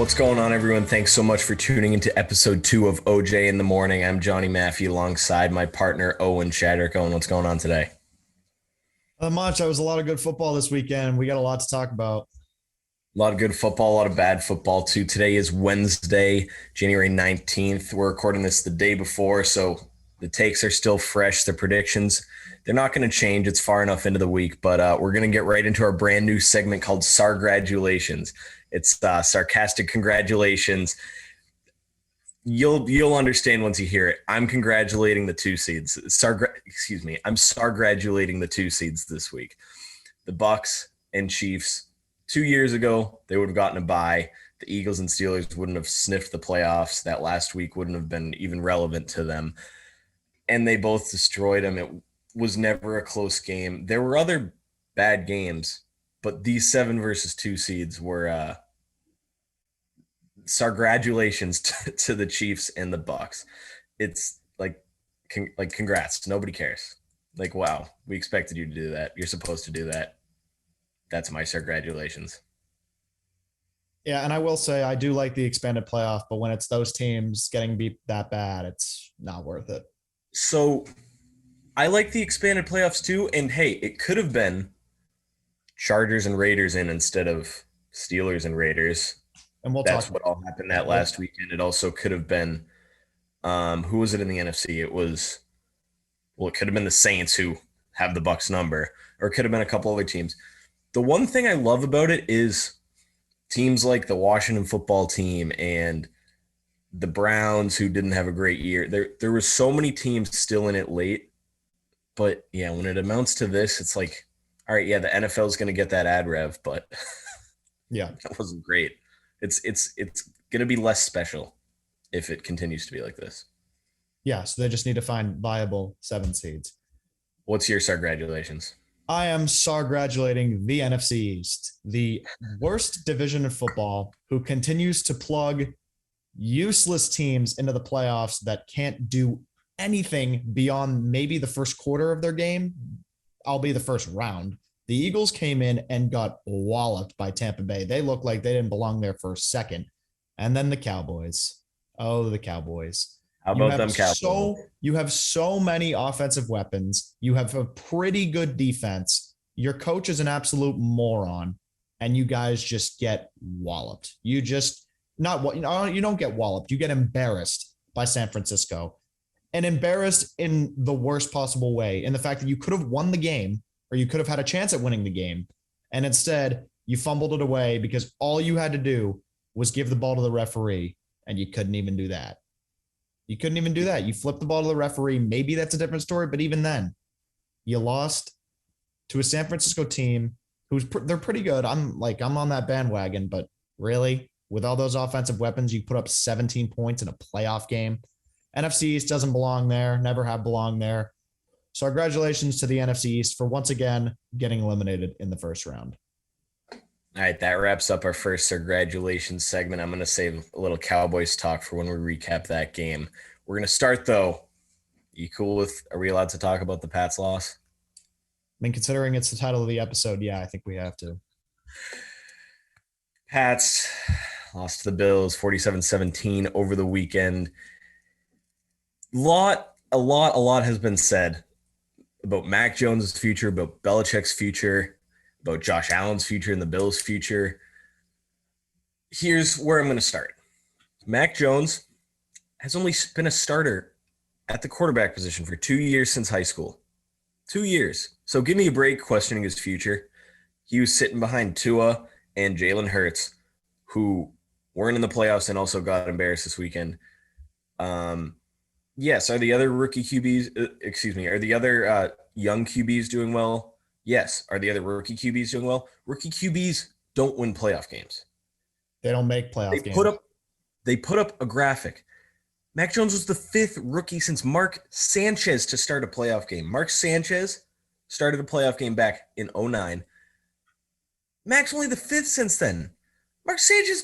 What's going on, everyone? Thanks so much for tuning into episode 2 of OJ in the Morning. I'm Johnny Maffey alongside my partner, Owen Shadrick. Owen, what's going on today? Not much. That was a lot of good football this weekend. We got a lot to talk about. A lot of good football, a lot of bad football, too. Today is Wednesday, January 19th. We're recording this the day before, so the takes are still fresh. The predictions, they're not going to change. It's far enough into the week, but we're going to get right into our brand new segment called Sargratulations. It's sarcastic congratulations. You'll understand once you hear it. I'm congratulating the two seeds. I'm sargratulating the two seeds this week. The Bucks and Chiefs. 2 years ago, they would have gotten a bye. The Eagles and Steelers wouldn't have sniffed the playoffs. That last week wouldn't have been even relevant to them. And they both destroyed them. It was never a close game. There were other bad games, but these 7 versus 2 seeds were sargratulations to the Chiefs and the Bucks. It's like congrats. Nobody cares. Like, wow, we expected you to do that. You're supposed to do that. That's my sargratulations. Yeah, and I will say I do like the expanded playoff, but when it's those teams getting beat that bad, it's not worth it. So I like the expanded playoffs too. And hey, it could have been Chargers and Raiders in instead of Steelers and Raiders. And That's what all happened that last weekend. It also could have been who was it in the NFC? It could have been the Saints, who have the Bucks number, or it could have been a couple other teams. The one thing I love about it is teams like the Washington football team and the Browns, who didn't have a great year. There were so many teams still in it late. But yeah, when it amounts to this, it's like, all right, yeah, the NFL is going to get that ad rev, but yeah, that wasn't great. It's going to be less special if it continues to be like this. Yeah, so they just need to find viable 7 seeds. What's your sargratulations? I am sargratulating the NFC East, the worst division of football, who continues to plug useless teams into the playoffs that can't do anything beyond maybe the first quarter of their game. I'll be the first round. The Eagles came in and got walloped by Tampa Bay. They looked like they didn't belong there for a second. And then the Cowboys. Oh, the Cowboys. How about them Cowboys? You have so many offensive weapons. You have a pretty good defense. Your coach is an absolute moron, and you guys just get walloped. You don't get walloped. You get embarrassed by San Francisco, and embarrassed in the worst possible way, in the fact that you could have won the game, or you could have had a chance at winning the game, and instead you fumbled it away because all you had to do was give the ball to the referee, and you couldn't even do that. You couldn't even do that. You flipped the ball to the referee. Maybe that's a different story, but even then, you lost to a San Francisco team they're pretty good. I'm on that bandwagon, but really, with all those offensive weapons, you put up 17 points in a playoff game. NFC East doesn't belong there, never have belonged there. So congratulations to the NFC East for once again getting eliminated in the first round. All right, that wraps up our first congratulations segment. I'm going to save a little Cowboys talk for when we recap that game. We're going to start, though. Are we allowed to talk about the Pats loss? I mean, considering it's the title of the episode, yeah, I think we have to. Pats lost to the Bills 47-17 over the weekend. A lot has been said about Mac Jones' future, about Belichick's future, about Josh Allen's future and the Bills' future. Here's where I'm going to start. Mac Jones has only been a starter at the quarterback position for 2 years since high school. 2 years. So give me a break questioning his future. He was sitting behind Tua and Jalen Hurts, who weren't in the playoffs and also got embarrassed this weekend. Yes, are the other are the other young QBs doing well? Yes. Are the other rookie QBs doing well? Rookie QBs don't win playoff games. They don't make playoff games. They put up a graphic. Mac Jones was the 5th rookie since Mark Sanchez to start a playoff game. Mark Sanchez started a playoff game back in 2009. Mac's only the 5th since then. Mark Sanchez,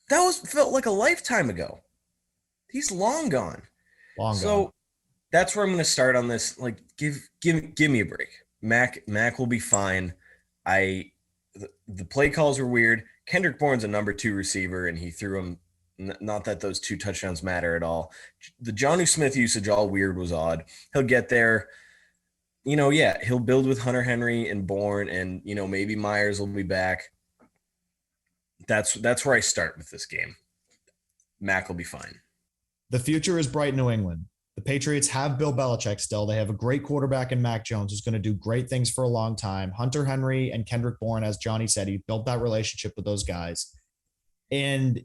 felt like a lifetime ago. He's long gone. So that's where I'm going to start on this. Like, give me a break. Mac will be fine. The play calls were weird. Kendrick Bourne's a number 2 receiver, and he threw him. Not that those 2 touchdowns matter at all. The Jonnu Smith usage, all weird, was odd. He'll get there. Yeah, he'll build with Hunter Henry and Bourne, and maybe Myers will be back. That's where I start with this game. Mac will be fine. The future is bright in New England. The Patriots have Bill Belichick still. They have a great quarterback in Mac Jones who's going to do great things for a long time. Hunter Henry and Kendrick Bourne, as Johnny said, he built that relationship with those guys. And,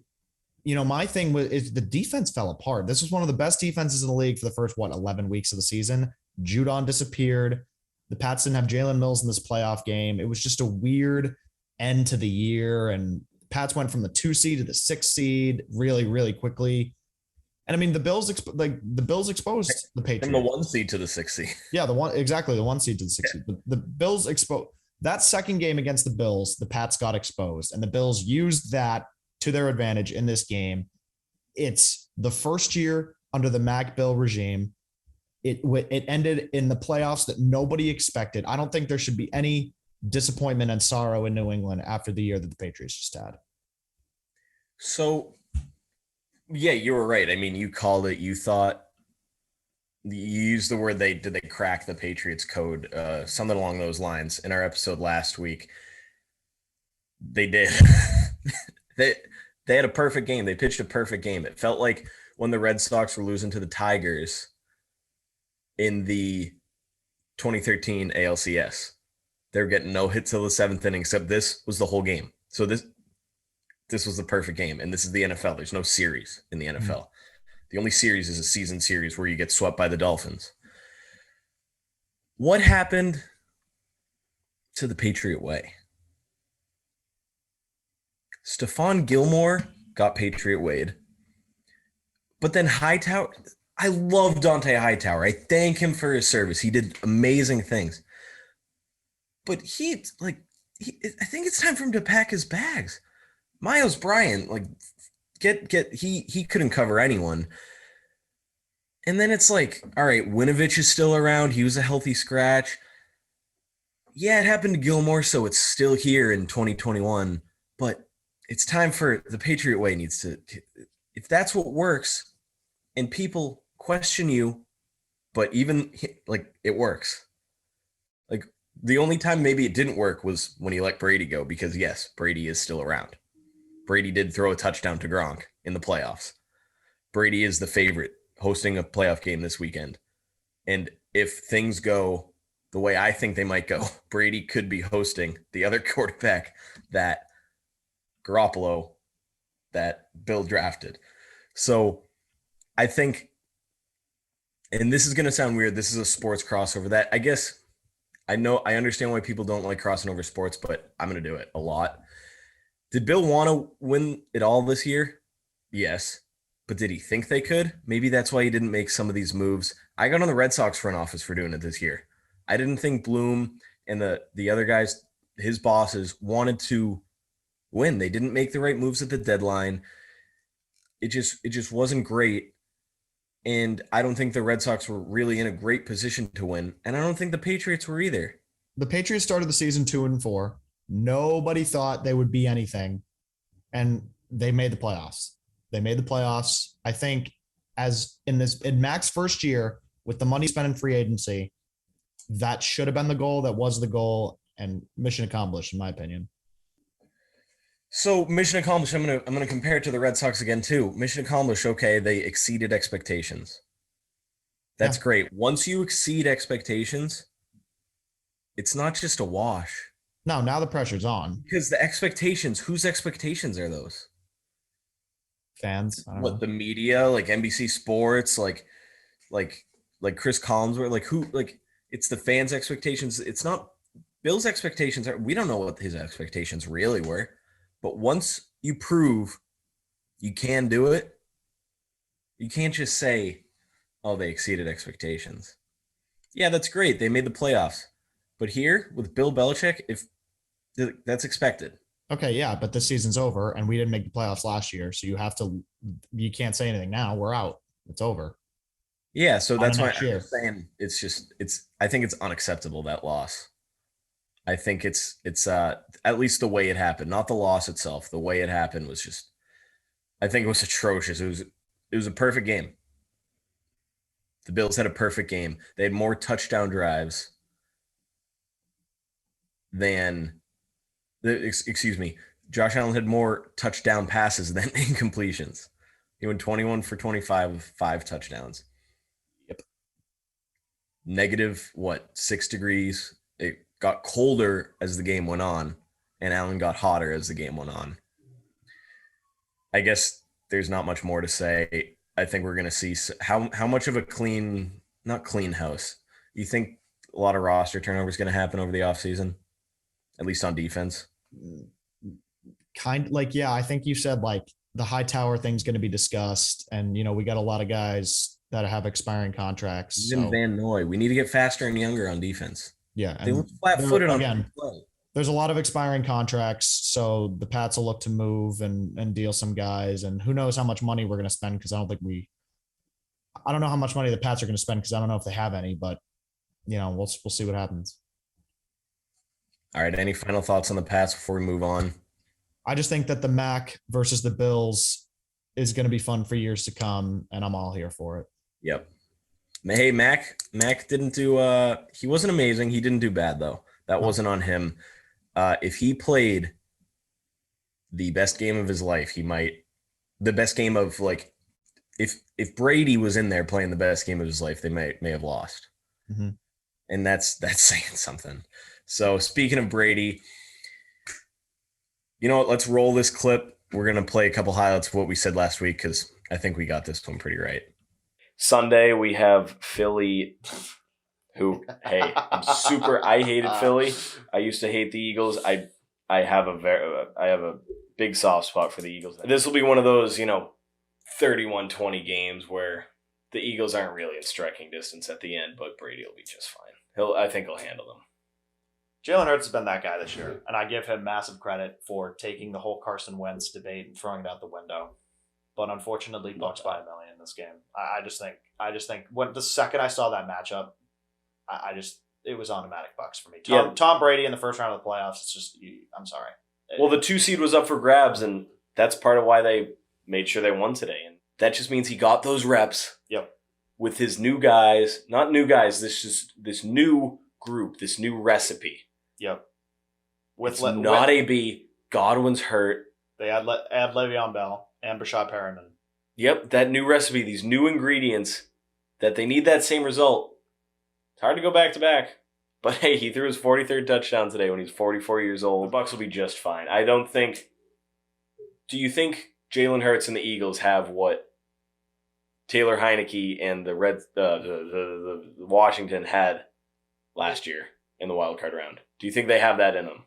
my thing is the defense fell apart. This was one of the best defenses in the league for the first, 11 weeks of the season. Judon disappeared. The Pats didn't have Jalen Mills in this playoff game. It was just a weird end to the year. And Pats went from the 2 seed to the 6 seed really, really quickly. And I mean, the Bills exposed the Patriots. From the 1 seed to the 6 seed. Yeah, the 1 seed to the 6 seed. The Bills exposed that second game against the Bills. The Pats got exposed, and the Bills used that to their advantage in this game. It's the first year under the Mac Bill regime. It ended in the playoffs that nobody expected. I don't think there should be any disappointment and sorrow in New England after the year that the Patriots just had. So, yeah, you were right. I mean, you called it. You thought you used the word they crack the Patriots code, something along those lines in our episode last week. They did. They had a perfect game. They pitched a perfect game. It felt like when the Red Sox were losing to the Tigers in the 2013 ALCS. They were getting no hits till the 7th inning, except this was the whole game. So this was the perfect game, and this is the NFL. There's no series in the NFL. Mm-hmm. The only series is a season series where you get swept by the Dolphins. What happened to the Patriot way? Stephon Gilmore got Patriot Wade. But then Hightower, I love Dante Hightower. I thank him for his service. He did amazing things. But I think it's time for him to pack his bags. Miles Bryant, he couldn't cover anyone. And then it's like, all right, Winovich is still around. He was a healthy scratch. Yeah, it happened to Gilmore, so it's still here in 2021. But it's time for the Patriot way needs to, if that's what works and people question you, but even it works. The only time maybe it didn't work was when he let Brady go, because yes, Brady is still around. Brady did throw a touchdown to Gronk in the playoffs. Brady is the favorite hosting a playoff game this weekend. And if things go the way I think they might go, Brady could be hosting the other quarterback that Garoppolo that Bill drafted. So I think, and this is going to sound weird, this is a sports crossover that I guess I understand why people don't like crossing over sports, but I'm going to do it a lot. Did Bill want to win it all this year? Yes. But did he think they could? Maybe that's why he didn't make some of these moves. I got on the Red Sox front office for doing it this year. I didn't think Bloom and the other guys, his bosses, wanted to win. They didn't make the right moves at the deadline. It just wasn't great. And I don't think the Red Sox were really in a great position to win. And I don't think the Patriots were either. The Patriots started the season 2-4. Nobody thought they would be anything. And they made the playoffs. I think in Mac's first year with the money spent in free agency, that should have been the goal. That was the goal, and mission accomplished, in my opinion. So mission accomplished. I'm gonna compare it to the Red Sox again too. Mission accomplished. Okay, they exceeded expectations. That's great. Once you exceed expectations, it's not just a wash. No, now the pressure's on. Because the expectations, whose expectations are those? Fans. What, the media, like NBC Sports, like Chris Collinsworth, it's the fans' expectations. It's not Bill's expectations. We don't know what his expectations really were. But once you prove you can do it, you can't just say, oh, they exceeded expectations. Yeah, that's great. They made the playoffs. But here with Bill Belichick, that's expected. Okay, yeah, but this season's over and we didn't make the playoffs last year. So you can't say anything now. We're out. It's over. Yeah, so that's why I'm saying I think it's unacceptable, that loss. I think it's at least the way it happened, not the loss itself. The way it happened was just, I think it was atrocious. It was a perfect game. The Bills had a perfect game. They had more touchdown drives than excuse me. Josh Allen had more touchdown passes than incompletions. He went 21 for 25 with 5 touchdowns. Yep. Negative, 6 degrees. It got colder as the game went on, and Allen got hotter as the game went on. I guess there's not much more to say. I think we're going to see how much of a not clean house. You think a lot of roster turnover is going to happen over the offseason, at least on defense? I think you said like the Hightower thing's going to be discussed, and we got a lot of guys that have expiring contracts. Even Van Noy, we need to get faster and younger on defense. Yeah, they look flat-footed again. There's a lot of expiring contracts, so the Pats will look to move and deal some guys, and who knows how much money we're going to spend, because I don't know how much money the Pats are going to spend, because I don't know if they have any, but we'll see what happens. All right, any final thoughts on the Pats before we move on? I just think that the Mac versus the Bills is going to be fun for years to come, and I'm all here for it. Yep. Hey, Mac didn't do he wasn't amazing. He didn't do bad though. That wasn't on him. If he played the best game of his life, the best game of if Brady was in there playing the best game of his life, they may have lost. Mm-hmm. And that's saying something. So speaking of Brady, you know what? Let's roll this clip. We're going to play a couple highlights of what we said last week, because I think we got this one pretty right. Sunday, we have Philly, who, hey, I hated Philly. I used to hate the Eagles. I have a big soft spot for the Eagles. This will be one of those, 31-20 games where the Eagles aren't really in striking distance at the end, but Brady will be just fine. I think he'll handle them. Jalen Hurts has been that guy this year, and I give him massive credit for taking the whole Carson Wentz debate and throwing it out the window. But unfortunately, Bucks by 1 million in this game. I just think when the second I saw that matchup, it was automatic Bucks for me. Tom Brady in the first round of the playoffs. It's just, I'm sorry. Well, the 2 seed was up for grabs, and that's part of why they made sure they won today. And that just means he got those reps. Yep. With his new guys, not new guys. This new group, this new recipe. Yep. With not AB. Godwin's hurt. They add Le'Veon Bell and Brashad Perriman. Yep, that new recipe, these new ingredients that they need that same result. It's hard to go back to back. But hey, he threw his 43rd touchdown today when he's 44 years old. The Bucs will be just fine. Do you think Jalen Hurts and the Eagles have what Taylor Heineke and the Washington had last year in the wild card round? Do you think they have that in them?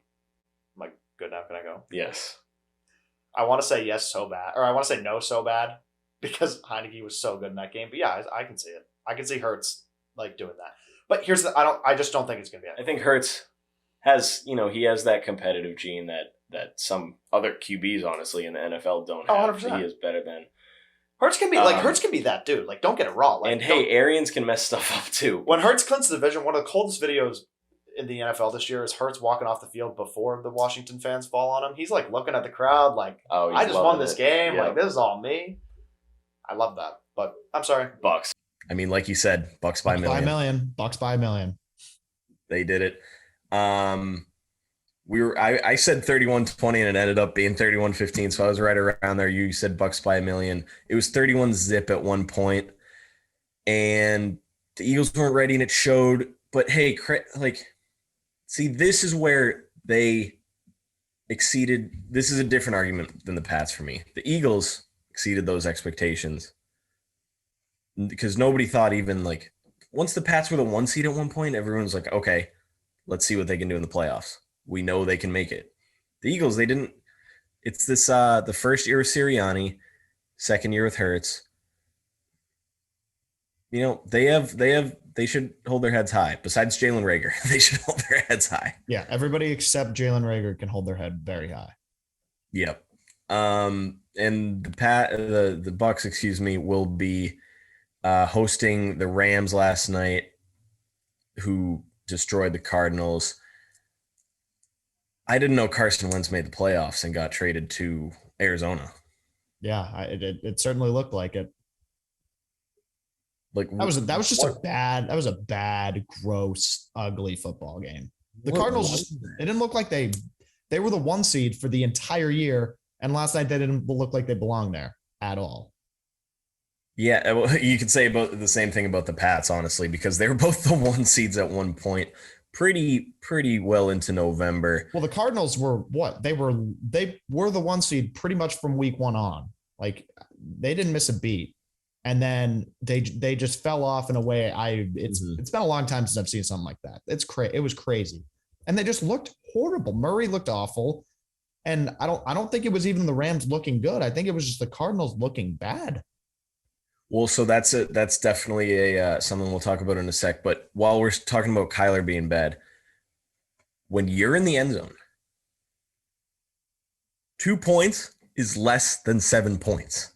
Am I good now? Can I go? Yes. I want to say yes so bad, or I want to say no so bad, because Heineke was so good in that game. But yeah, I can see it. I can see Hurts doing that. But I just don't think it's going to be. I think Hurts has, he has that competitive gene that some other QBs, honestly, in the NFL don't have. 100%. He is better than. Hurts can be that dude. Don't get it wrong. Arians can mess stuff up too. When Hurts clinches the division, one of the coldest videos in the NFL this year is Hurts walking off the field before the Washington fans fall on him. He's looking at the crowd I just won this game. Yep. This is all me. I love that. But I'm sorry. Bucks. I mean, like you said, Bucks by 1 million. Bucks by 1 million. They did it. I said 31-20 and it ended up being 31-15. So I was right around there. You said Bucks by 1 million. It was 31-0 at one point, and the Eagles weren't ready, and it showed. But hey, see, this is where they exceeded. This is a different argument than the Pats for me. The Eagles exceeded those expectations because nobody thought even once the Pats were the 1 seed at one point, everyone was like, okay, let's see what they can do in the playoffs. We know they can make it. The Eagles, they didn't. It's this the first year of Sirianni, second year with Hurts. They should hold their heads high. Besides Jalen Reagor, they should hold their heads high. Yeah, everybody except Jalen Reagor can hold their head very high. Yep. And the Bucs, will be hosting the Rams last night, who destroyed the Cardinals. I didn't know Carson Wentz made the playoffs and got traded to Arizona. Yeah, it certainly looked like it. Like That was just a bad, gross, ugly football game. The Cardinals they didn't look like they were the 1 seed for the entire year, and last night they didn't look like they belonged there at all. Yeah, well, you could say about the same thing about the Pats, honestly, because they were both the 1 seeds at one point, pretty well into November. Well, the Cardinals were what? They were the 1 seed pretty much from week 1 on. Like they didn't miss a beat. And then they just fell off in a way it's been a long time since I've seen something like that. It was crazy. And they just looked horrible. Murray looked awful. And I don't think it was even the Rams looking good. I think it was just the Cardinals looking bad. Well, so that's definitely a something we'll talk about in a sec. But while we're talking about Kyler being bad, when you're in the end zone, 2 points is less than 7 points,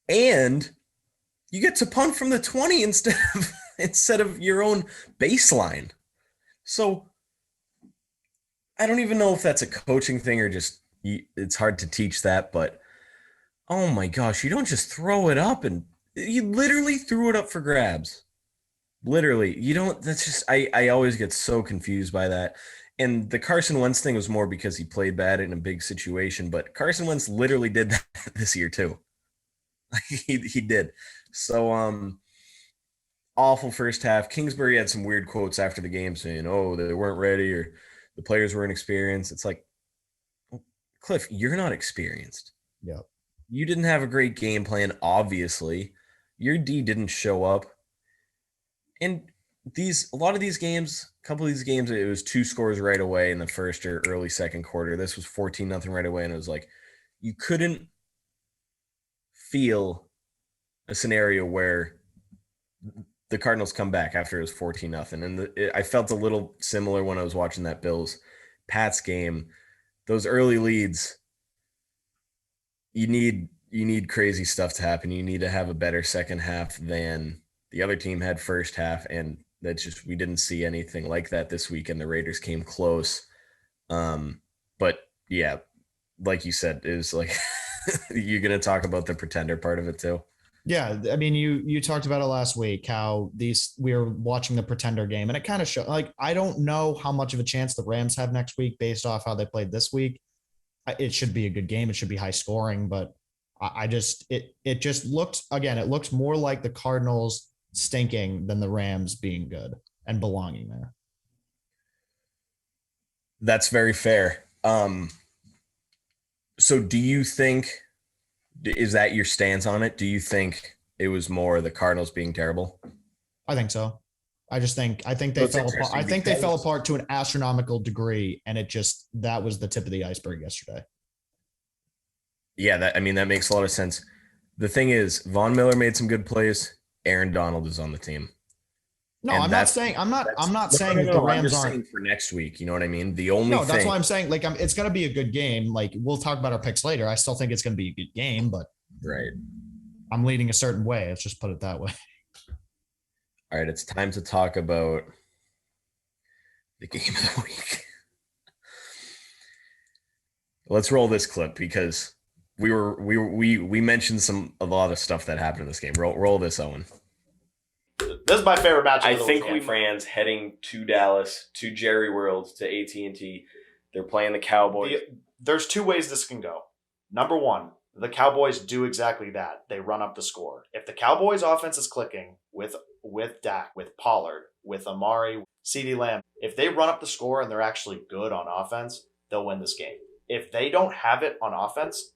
and you get to punt from the 20 instead of your own baseline. So I don't even know if that's a coaching thing or just it's hard to teach that. But oh my gosh, you don't just throw it up, and you literally threw it up for grabs. Literally, you don't. That's just I always get so confused by that. And the Carson Wentz thing was more because he played bad in a big situation. But Carson Wentz literally did that this year too. he did. So awful first half. Kingsbury had some weird quotes after the game saying, "Oh, they weren't ready," or the players weren't experienced. It's like, Cliff, you're not experienced. Yeah. You didn't have a great game plan, obviously. Your D didn't show up. And a lot of these games, a couple of these games, it was 2 scores right away in the first or early second quarter. This was 14-0 right away. And it was like, you couldn't feel a scenario where the Cardinals come back after it was 14-0. And I felt a little similar when I was watching that Bills-Pats game. Those early leads, you need crazy stuff to happen. You need to have a better second half than the other team had first half, and that's just we didn't see anything like that this week, and the Raiders came close. But yeah, like you said, it was like you're gonna talk about the pretender part of it too. Yeah, I mean, you talked about it last week, how we were watching the pretender game, and it kind of showed. Like, I don't know how much of a chance the Rams have next week based off how they played this week. It should be a good game. It should be high scoring, but it just looks, again, it looks more like the Cardinals stinking than the Rams being good and belonging there. That's very fair. So do you think, is that your stance on it? Do you think it was more the Cardinals being terrible? I think so. I think they fell apart. I think they fell apart to an astronomical degree, and that was the tip of the iceberg yesterday. Yeah, that makes a lot of sense. The thing is, Von Miller made some good plays. Aaron Donald is on the team. No, I'm not saying that the Rams aren't for next week. You know what I mean? That's why I'm saying it's going to be a good game. Like, we'll talk about our picks later. I still think it's going to be a good game, but right, I'm leaning a certain way. Let's just put it that way. All right, it's time to talk about the game of the week. Let's roll this clip because we mentioned a lot of stuff that happened in this game. Roll this, Owen. This is my favorite match. I think we fans heading to Dallas, to Jerry World, to AT&T. They're playing the Cowboys. There's 2 ways this can go. Number 1, the Cowboys do exactly that. They run up the score. If the Cowboys offense is clicking with Dak, with Pollard, with Amari, CeeDee Lamb, if they run up the score and they're actually good on offense, they'll win this game. If they don't have it on offense,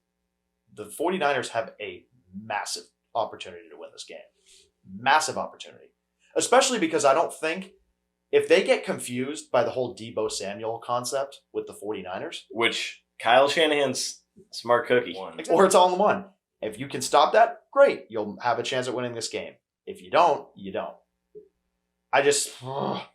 the 49ers have a massive opportunity to win this game. Massive opportunity. Especially because I don't think if they get confused by the whole Deebo Samuel concept with the 49ers, which Kyle Shanahan's smart cookie. Or it's all in one. If you can stop that, great. You'll have a chance at winning this game. If you don't, you don't. This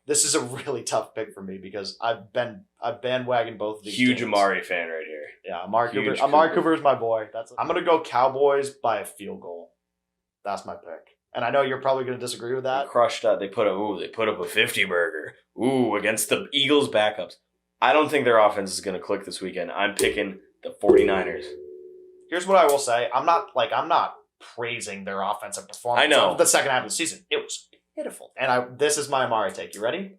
is a really tough pick for me because I've bandwagoned both of these huge teams. Amari fan right here. Yeah, Amari Cooper is my boy. I'm going to go Cowboys by a field goal. That's my pick. And I know you're probably going to disagree with that. They crushed up. They put up a 50 burger. Ooh, against the Eagles backups. I don't think their offense is going to click this weekend. I'm picking the 49ers. Here's what I will say. I'm not praising their offensive performance. I know. Of the second half of the season. It was pitiful. And this is my Amari take. You ready?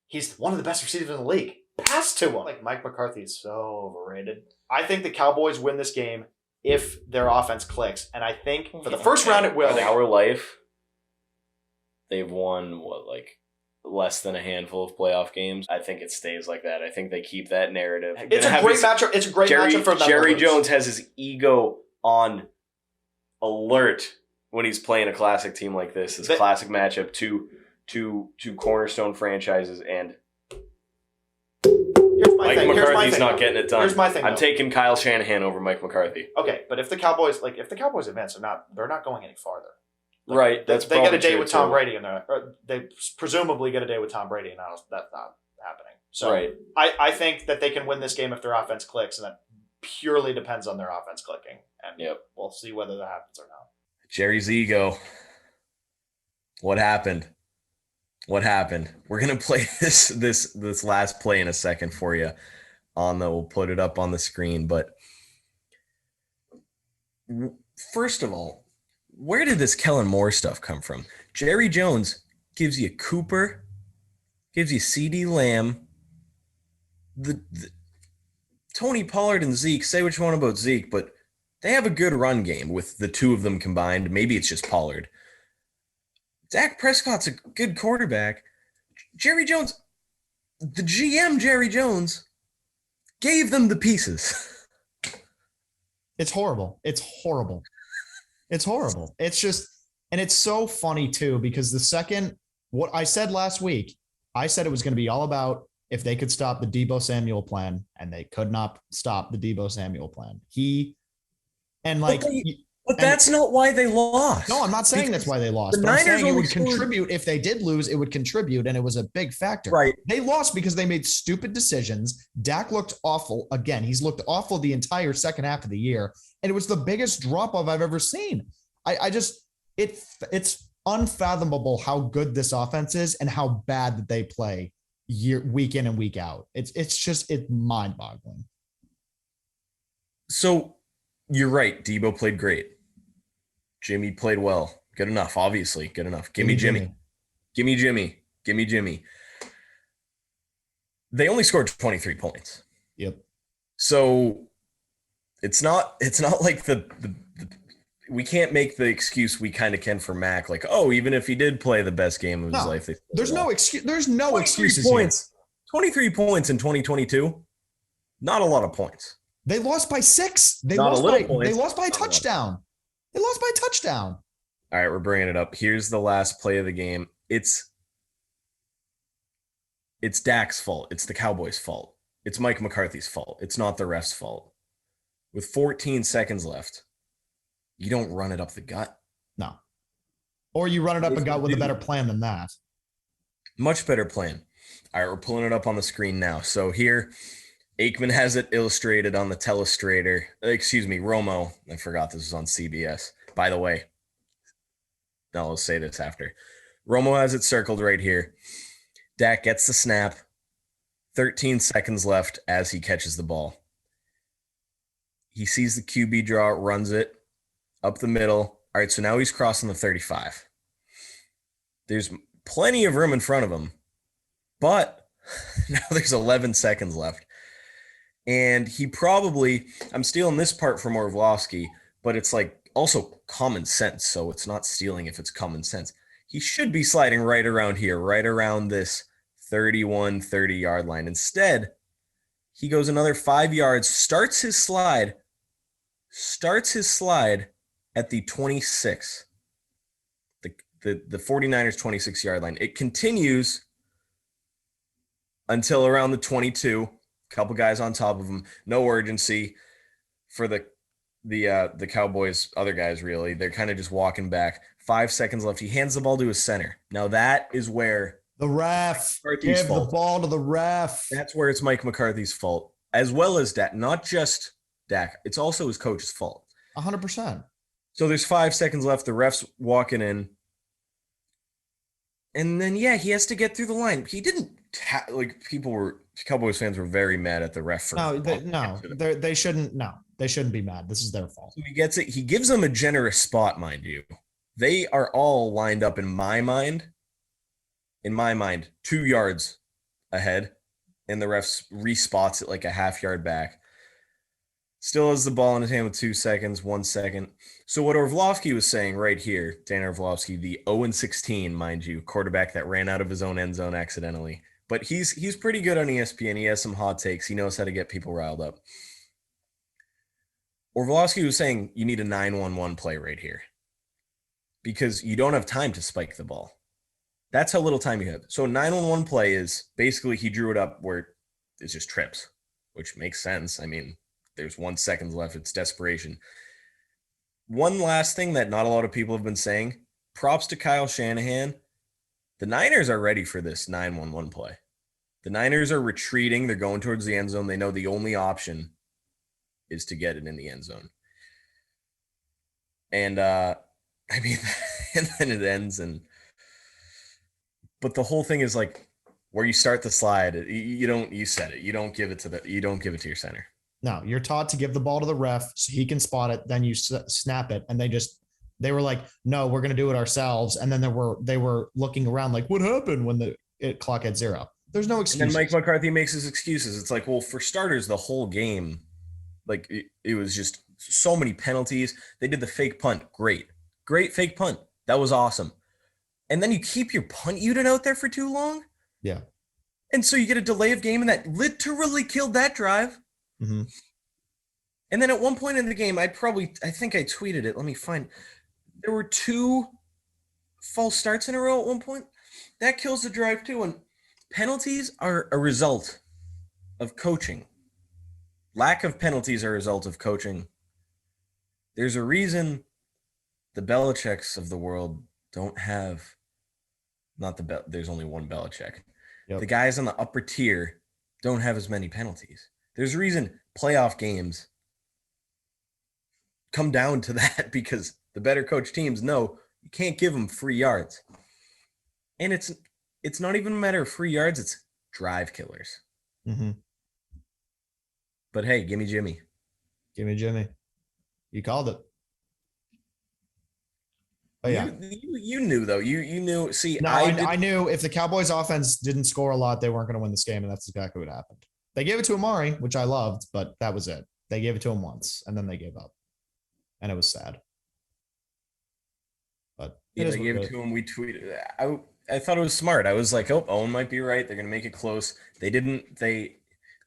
He's one of the best receivers in the league. Pass to him. Like, Mike McCarthy is so overrated. I think the Cowboys win this game if their offense clicks. And I think for the first round it will. In our life, they've won, less than a handful of playoff games. I think it stays like that. I think they keep that narrative. It's a great matchup. It's a great matchup for them. Jerry Jones has his ego on alert when he's playing a classic team like this. This classic matchup, two cornerstone franchises, and Mike McCarthy's not getting it done. Here's my thing. I'm taking Kyle Shanahan over Mike McCarthy. Okay, but if the Cowboys advance, they're not going any farther. Right. They get a day with Tom Brady, and they presumably get a day with Tom Brady, and that's not happening. So right. I think that they can win this game if their offense clicks, and that purely depends on their offense clicking. And we'll see whether that happens or not. Jerry's ego. What happened? What happened? We're gonna play this last play in a second for you. We'll put it up on the screen. But first of all, where did this Kellen Moore stuff come from? Jerry Jones gives you Cooper, gives you CeeDee Lamb, the Tony Pollard and Zeke. Say what you want about Zeke, but they have a good run game with the two of them combined. Maybe it's just Pollard. Dak Prescott's a good quarterback. Jerry Jones, the GM Jerry Jones, gave them the pieces. It's horrible. It's horrible. It's horrible. It's just, and it's so funny too, because what I said last week, I said it was going to be all about if they could stop the Deebo Samuel plan, and they could not stop the Deebo Samuel plan. But that's not why they lost. No, I'm not saying that's why they lost. But I'm saying it would contribute. If they did lose, it would contribute, and it was a big factor. Right. They lost because they made stupid decisions. Dak looked awful. Again, he's looked awful the entire second half of the year, and it was the biggest drop-off I've ever seen. It's unfathomable how good this offense is and how bad that they play week in and week out. It's mind-boggling. So you're right. Deebo played great. Jimmy played well. Good enough, obviously. Good enough. Give me Jimmy. Give me Jimmy. Give me Jimmy. They only scored 23 points. Yep. So it's not like we can't make the excuse we kind of can for Mac, like, oh, even if he did play the best game of his life. There's no excuse. There's no excuses. Points. 23 points in 2022. Not a lot of points. They lost by 6. They Not lost by a touchdown. They lost by a touchdown. All right, we're bringing it up. Here's the last play of the game. It's Dak's fault. It's the Cowboys' fault. It's Mike McCarthy's fault. It's not the ref's fault. With 14 seconds left, you don't run it up the gut. No. Or you run it up the gut with a better plan than that. Much better plan. All right, we're pulling it up on the screen now. So here, Aikman has it illustrated on the telestrator. Romo. I forgot this was on CBS. By the way, I'll say this after. Romo has it circled right here. Dak gets the snap. 13 seconds left as he catches the ball. He sees the QB draw, runs it up the middle. All right, so now he's crossing the 35. There's plenty of room in front of him, but now there's 11 seconds left. And he probably, I'm stealing this part from Orlovsky, but it's like also common sense. So it's not stealing if it's common sense. He should be sliding right around here, right around this 31, 30-yard line. Instead, he goes another 5 yards, starts his slide at the 26, the 49ers 26-yard line. It continues until around the 22. Couple guys on top of him. No urgency for the Cowboys. Other guys, really, they're kind of just walking back. 5 seconds left. He hands the ball to his center. Now that is where the ref give the ball to the ref. That's where it's Mike McCarthy's fault, as well as Dak. Not just Dak. It's also his coach's fault. 100%. So there's 5 seconds left. The ref's walking in. And then, he has to get through the line. He didn't Cowboys fans were very mad at the ref for They shouldn't. No, they shouldn't be mad. This is their fault. So he gets it. He gives them a generous spot, mind you. They are all lined up in my mind, 2 yards ahead, and the ref respots it like a half yard back. Still has the ball in his hand with 2 seconds, 1 second. So what Orlovsky was saying right here, Dan Orlovsky, the 0-16, mind you, quarterback that ran out of his own end zone accidentally. But he's pretty good on ESPN. He has some hot takes. He knows how to get people riled up. Orlovsky was saying you need a 9-1-1 play right here because you don't have time to spike the ball. That's how little time you have. So 9-1-1 play is basically he drew it up where it's just trips, which makes sense. I mean, there's 1 second left. It's desperation. One last thing that not a lot of people have been saying, props to Kyle Shanahan. The Niners are ready for this 9-1-1 play. The Niners are retreating. They're going towards the end zone. They know the only option is to get it in the end zone. And, and then it ends. But the whole thing is like where you start the slide, you said it. You don't give it to your center. No, you're taught to give the ball to the ref so he can spot it. Then you snap it, and they were like, "No, we're going to do it ourselves." And then they were looking around like, "What happened when the clock at 0?" There's no excuse. And then Mike McCarthy makes his excuses. It's like, well, for starters, the whole game, like it was just so many penalties. They did the fake punt, great fake punt. That was awesome. And then you keep your punt unit out there for too long. Yeah. And so you get a delay of game, and that literally killed that drive. Mm-hmm. And then at one point in the game, I think I tweeted it. Let me find. There were 2 false starts in a row at one point. That kills the drive too. And penalties are a result of coaching. Lack of penalties are a result of coaching. There's a reason the Belichicks of the world don't have, there's only one Belichick. Yep. The guys on the upper tier don't have as many penalties. There's a reason playoff games come down to that because the better coach teams know you can't give them free yards. And it's not even a matter of free yards, it's drive killers. Mm-hmm. But hey, gimme Jimmy. Gimme Jimmy. You called it. Oh yeah. You knew though. You knew. See, no, I knew if the Cowboys offense didn't score a lot, they weren't going to win this game, and that's exactly what happened. They gave it to Amari, which I loved, but that was it. They gave it to him once, and then they gave up. And it was sad. But they gave it to him. We tweeted. I thought it was smart. I was like, oh, Owen might be right. They're going to make it close. They didn't. The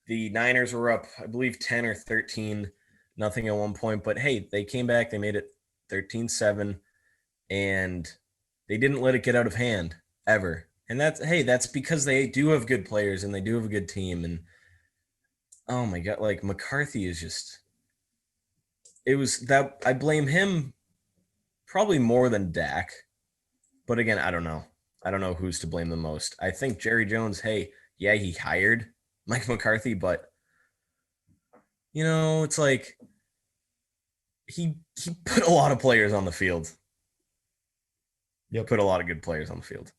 Niners were up, I believe, 10 or 13, nothing at one point. But hey, they came back. They made it 13-7, and they didn't let it get out of hand ever. And that's because they do have good players and they do have a good team. And oh my God, like McCarthy is just, it was that I blame him probably more than Dak. But again, I don't know. I don't know who's to blame the most. I think Jerry Jones, hey, yeah, he hired Mike McCarthy, but it's like he put a lot of players on the field. Yep. Put a lot of good players on the field.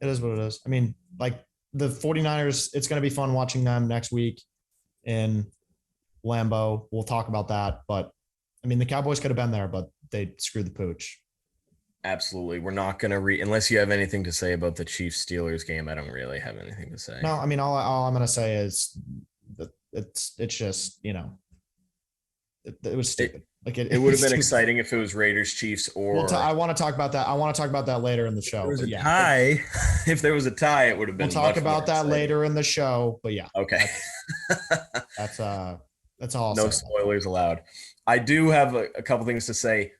It is what it is. I mean, like the 49ers, it's going to be fun watching them next week in Lambeau. We'll talk about that. But, I mean, the Cowboys could have been there, but they screwed the pooch. Absolutely. We're not going to unless you have anything to say about the Chiefs-Steelers game, I don't really have anything to say. No, I mean, all I'm going to say is that it's just, it was stupid. It would have been exciting if it was Raiders-Chiefs or. I want to talk about that. I want to talk about that later in the show. If there was a tie, if there was a tie, it would have been. We'll talk about that later in the show. But yeah. Okay. That's all. No spoilers allowed. I do have a couple things to say.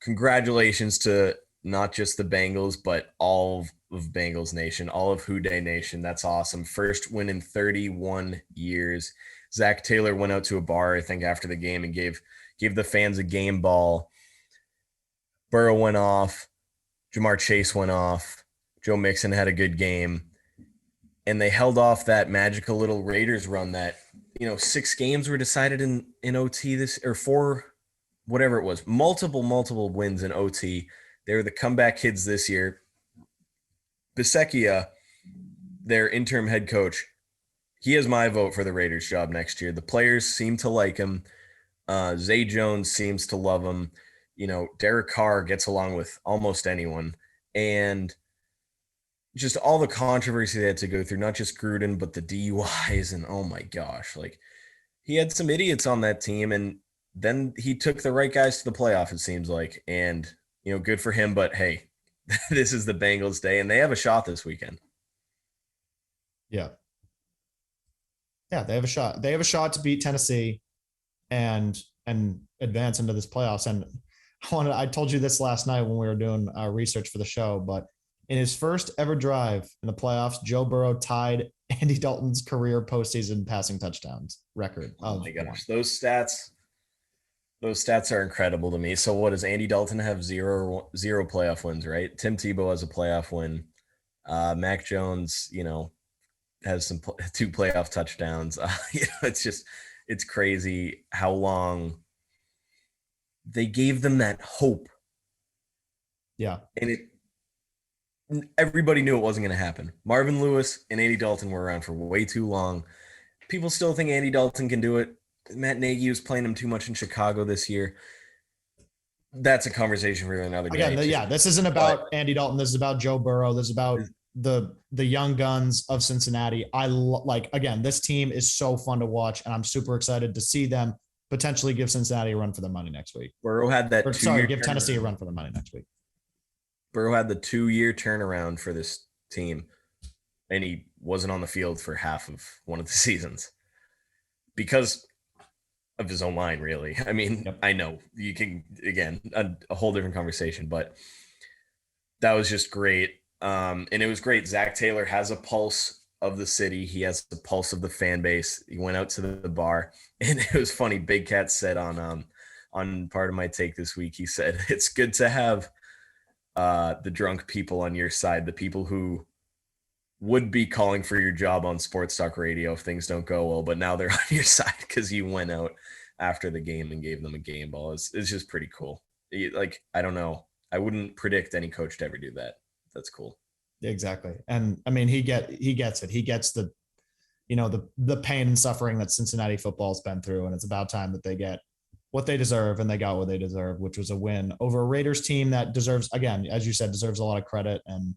Congratulations to not just the Bengals, but all of Bengals Nation, all of Houday Nation. That's awesome. First win in 31 years. Zach Taylor went out to a bar, I think, after the game and gave the fans a game ball. Burrow went off. Jamar Chase went off. Joe Mixon had a good game. And they held off that magical little Raiders run that, 6 games were decided in OT or 4, whatever it was. Multiple wins in OT. They were the comeback kids this year. Bisecchia their interim head coach, he has my vote for the Raiders job next year. The players seem to like him. Zay Jones seems to love him. Derek Carr gets along with almost anyone. And just all the controversy they had to go through, not just Gruden, but the DUIs. And oh my gosh, like he had some idiots on that team. And then he took the right guys to the playoff, it seems like. And, good for him. But hey, this is the Bengals day, and they have a shot this weekend. Yeah. Yeah, they have a shot. They have a shot to beat Tennessee and advance into this playoffs. And I told you this last night when we were doing research for the show, but in his first ever drive in the playoffs, Joe Burrow tied Andy Dalton's career postseason passing touchdowns record. Oh my gosh, those stats are incredible to me. So what does Andy Dalton have? Zero playoff wins, right? Tim Tebow has a playoff win. Mac Jones, has two playoff touchdowns. It's crazy how long they gave them that hope. Yeah. And everybody knew it wasn't going to happen. Marvin Lewis and Andy Dalton were around for way too long. People still think Andy Dalton can do it. Matt Nagy was playing him too much in Chicago this year. That's a conversation for another day. Again, this isn't about Andy Dalton. This is about Joe Burrow. This is about the young guns of Cincinnati. Again, this team is so fun to watch, and I'm super excited to see them potentially give Cincinnati a run for their money next week. Burrow had that. Give Tennessee a run for their money next week. Burrow had the 2-year turnaround for this team, and he wasn't on the field for half of one of the seasons because of his own line, really. I mean, yep. I know you can, again, a whole different conversation, but that was just great. And it was great. Zach Taylor has a pulse of the city. He has the pulse of the fan base. He went out to the bar, and it was funny. Big Cat said on part of my take this week, he said, it's good to have the drunk people on your side, the people who would be calling for your job on sports talk radio if things don't go well, but now they're on your side because you went out after the game and gave them a game ball. It's just pretty cool. I don't know. I wouldn't predict any coach to ever do that. That's cool. Exactly. And I mean, he gets it. He gets the pain and suffering that Cincinnati football's been through. And it's about time that they get what they deserve. And they got what they deserve, which was a win over a Raiders team that deserves, again, as you said, deserves a lot of credit. And,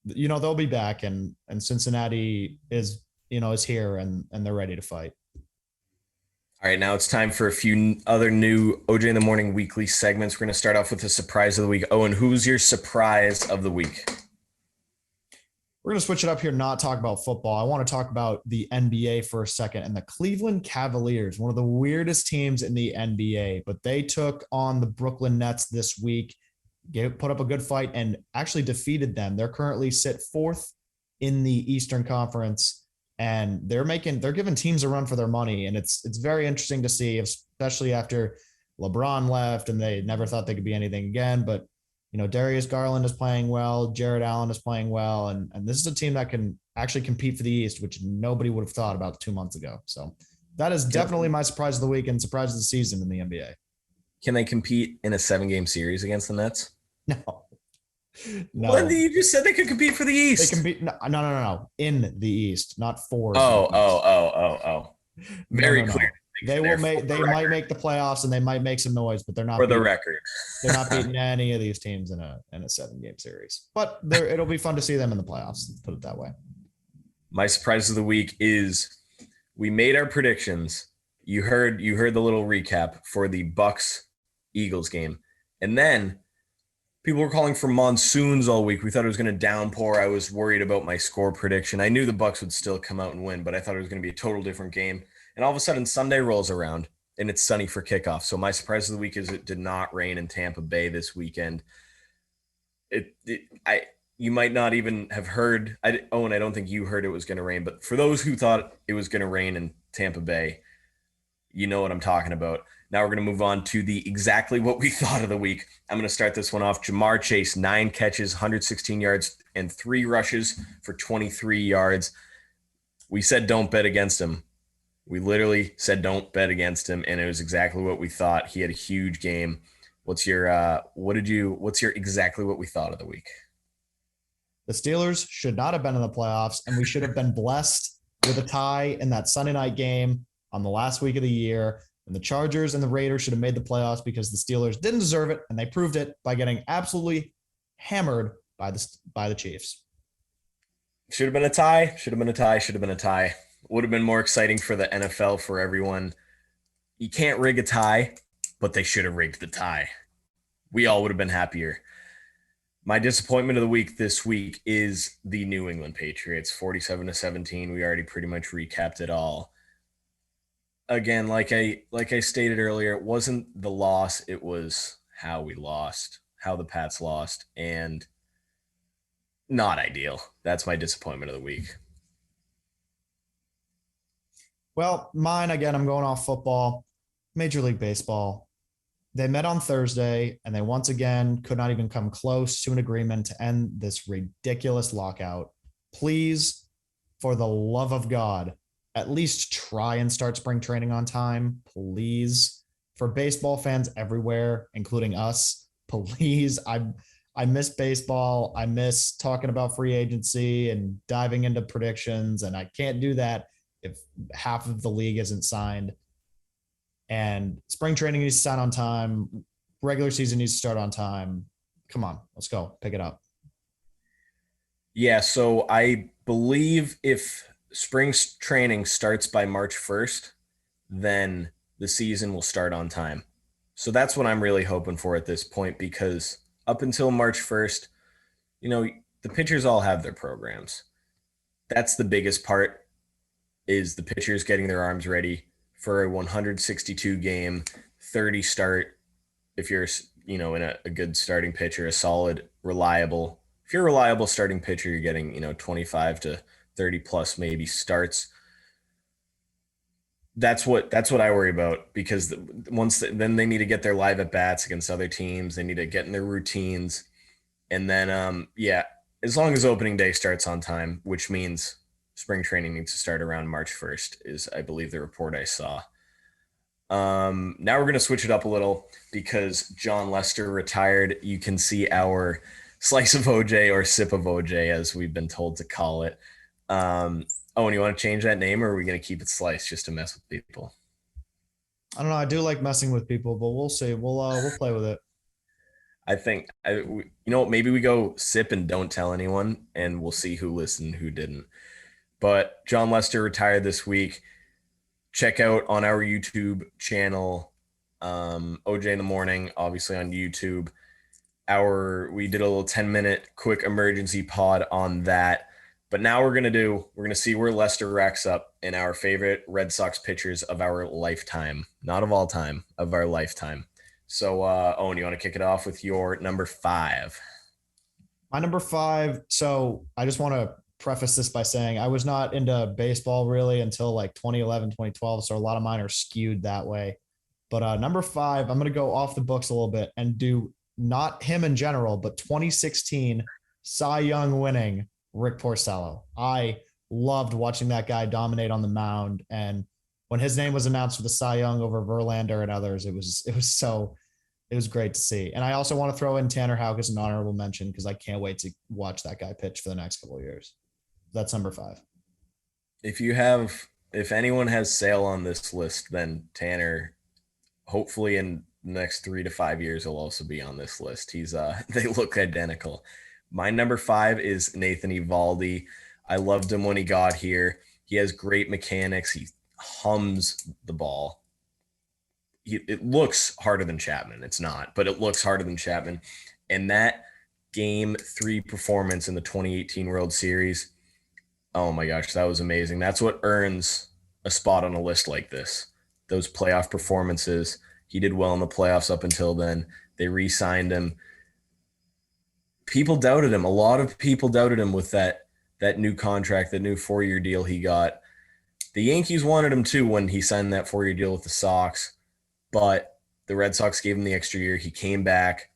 they'll be back, and Cincinnati is here and they're ready to fight. All right, now it's time for a few other new OJ in the Morning weekly segments. We're going to start off with the surprise of the week. Owen, who's your surprise of the week? We're going to switch it up here, not talk about football. I want to talk about the NBA for a second, and the Cleveland Cavaliers, one of the weirdest teams in the NBA, but they took on the Brooklyn Nets this week, put up a good fight, and actually defeated them. They're currently sit fourth in the Eastern Conference, and they're giving teams a run for their money. And it's very interesting to see, especially after LeBron left and they never thought they could be anything again. But, Darius Garland is playing well. Jared Allen is playing well. And this is a team that can actually compete for the East, which nobody would have thought about 2 months ago. So that is definitely my surprise of the week and surprise of the season in the NBA. Can they compete in a 7-game series against the Nets? No. Well, you just said they could compete for the East. They compete. No. In the East, not for. Oh. Very clear. They might make the playoffs and they might make some noise, but they're not. For the record, they're not beating any of these teams in a 7-game series. But it'll be fun to see them in the playoffs. Let's put it that way. My surprise of the week is we made our predictions. You heard the little recap for the Bucks-Eagles game, and then people were calling for monsoons all week. We thought it was going to downpour. I was worried about my score prediction. I knew the Bucks would still come out and win, but I thought it was going to be a total different game. And all of a sudden, Sunday rolls around, and it's sunny for kickoff. So my surprise of the week is it did not rain in Tampa Bay this weekend. You might not even have heard. Owen, I don't think you heard it was going to rain. But for those who thought it was going to rain in Tampa Bay, you know what I'm talking about. Now we're going to move on to the exactly what we thought of the week. I'm going to start this one off. Jamar Chase, 9 catches, 116 yards, and 3 rushes for 23 yards. We said don't bet against him. We literally said don't bet against him, and it was exactly what we thought. He had a huge game. What's your exactly what we thought of the week? The Steelers should not have been in the playoffs, and we should have been blessed with a tie in that Sunday night game on the last week of the year. And the Chargers and the Raiders should have made the playoffs because the Steelers didn't deserve it, and they proved it by getting absolutely hammered by the Chiefs. Should have been a tie. Should have been a tie. Should have been a tie. Would have been more exciting for the NFL, for everyone. You can't rig a tie, but they should have rigged the tie. We all would have been happier. My disappointment of the week this week is the New England Patriots, 47-17. We already pretty much recapped it all. Again, like I stated earlier, it wasn't the loss, it was how we lost, how the Pats lost, and not ideal. That's my disappointment of the week. Well, mine, again, I'm going off football. Major League Baseball. They met on Thursday, and they once again could not even come close to an agreement to end this ridiculous lockout. Please, for the love of God, at least try and start spring training on time. Please. For baseball fans everywhere, including us, please. I miss baseball. I miss talking about free agency and diving into predictions, and I can't do that if half of the league isn't signed. And spring training needs to start on time. Regular season needs to start on time. Come on, let's go. Pick it up. Yeah, so I believe if spring training starts by March 1st, then the season will start on time. So that's what I'm really hoping for at this point, because up until March 1st, the pitchers all have their programs. That's the biggest part, is the pitchers getting their arms ready for a 162 game, 30 start. If you're, in a good starting pitcher, a solid, reliable, if you're a reliable starting pitcher, you're getting, 25 to 30 plus maybe starts. That's what I worry about, because then they need to get their live at bats against other teams. They need to get in their routines. And then, as long as opening day starts on time, which means spring training needs to start around March 1st, is, I believe, the report I saw. Now we're going to switch it up a little, because Jon Lester retired. You can see our slice of OJ, or sip of OJ, as we've been told to call it. Owen, you want to change that name, or are we going to keep it slice just to mess with people? I don't know. I do like messing with people, but we'll see. We'll play with it. I think, maybe we go sip and don't tell anyone, and we'll see who listened, who didn't. But Jon Lester retired this week. Check out on our YouTube channel, OJ in the Morning, obviously on YouTube. We did a little 10-minute quick emergency pod on that. But now we're going to see where Lester racks up in our favorite Red Sox pitchers of our lifetime. Not of all time, of our lifetime. So, Owen, you want to kick it off with your number 5? My number 5. So I just want to preface this by saying I was not into baseball really until like 2011, 2012. So a lot of mine are skewed that way. But number 5, I'm going to go off the books a little bit and do not him in general, but 2016 Cy Young winning Rick Porcello. I loved watching that guy dominate on the mound. And when his name was announced for the Cy Young over Verlander and others, it was great to see. And I also want to throw in Tanner Houck as an honorable mention, because I can't wait to watch that guy pitch for the next couple of years. That's number 5. If anyone has Sale on this list, then Tanner, hopefully in the next 3 to 5 years, will also be on this list. They look identical. My number 5 is Nathan Ivaldi. I loved him when he got here. He has great mechanics. He hums the ball. It looks harder than Chapman. It's not, but it looks harder than Chapman. And that Game 3 performance in the 2018 World Series, oh my gosh, that was amazing. That's what earns a spot on a list like this. Those playoff performances. He did well in the playoffs up until then. They re-signed him. People doubted him. A lot of people doubted him with that new contract, that new 4-year deal he got. The Yankees wanted him too when he signed that 4-year deal with the Sox, but the Red Sox gave him the extra year. He came back,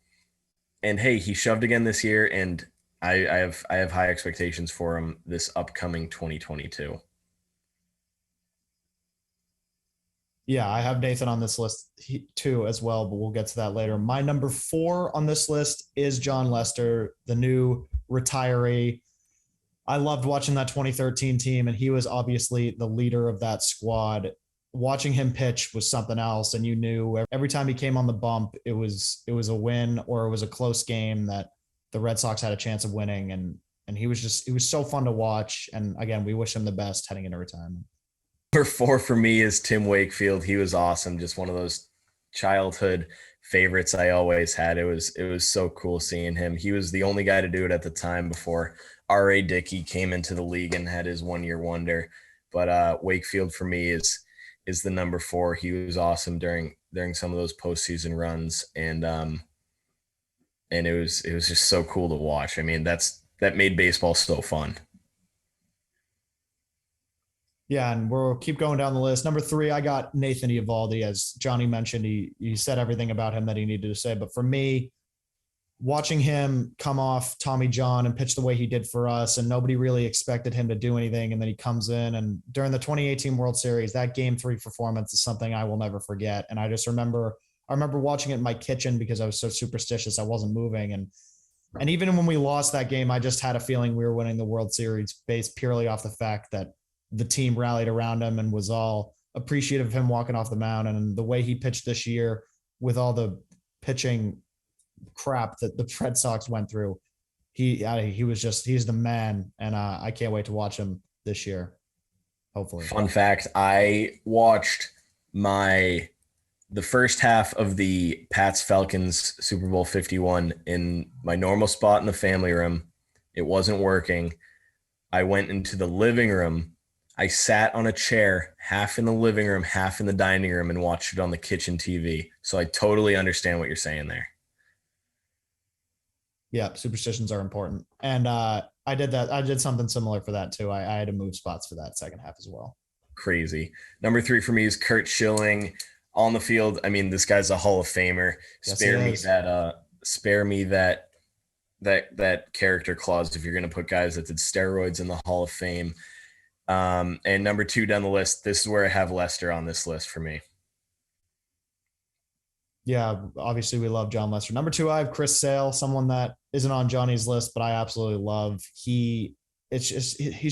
and hey, he shoved again this year, and I have high expectations for him this upcoming 2022. Yeah, I have Nathan on this list too as well, but we'll get to that later. My number 4 on this list is Jon Lester, the new retiree. I loved watching that 2013 team, and he was obviously the leader of that squad. Watching him pitch was something else, and you knew every time he came on the bump, it was a win or it was a close game that the Red Sox had a chance of winning. And he was so fun to watch. And again, we wish him the best heading into retirement. Number 4 for me is Tim Wakefield. He was awesome. Just one of those childhood favorites I always had. It was so cool seeing him. He was the only guy to do it at the time before R.A. Dickey came into the league and had his 1-year wonder. But Wakefield for me is the number 4. He was awesome during some of those postseason runs, and it was just so cool to watch. I mean, that made baseball so fun. Yeah, and we'll keep going down the list. Number 3, I got Nathan Ivaldi. As Johnny mentioned, he said everything about him that he needed to say. But for me, watching him come off Tommy John and pitch the way he did for us, and nobody really expected him to do anything, and then he comes in, and during the 2018 World Series, that Game 3 performance is something I will never forget. And I remember watching it in my kitchen because I was so superstitious I wasn't moving. And even when we lost that game, I just had a feeling we were winning the World Series based purely off the fact that the team rallied around him and was all appreciative of him walking off the mound. And the way he pitched this year with all the pitching crap that the Red Sox went through, he's the man. And I can't wait to watch him this year, hopefully. Fun fact, I watched the first half of the Pats Falcons Super Bowl 51 in my normal spot in the family room. It wasn't working. I went into the living room. I sat on a chair, half in the living room, half in the dining room, and watched it on the kitchen TV. So I totally understand what you're saying there. Yeah, superstitions are important. And I did that. I did something similar for that too. I had to move spots for that second half as well. Crazy. Number 3 for me is Curt Schilling on the field. I mean, this guy's a Hall of Famer. Yes, Spare me that character clause if you're going to put guys that did steroids in the Hall of Fame. And number 2 down the list, this is where I have Lester on this list for me. Yeah, obviously we love Jon Lester. Number 2, I have Chris Sale, someone that isn't on Johnny's list, but I absolutely love. He's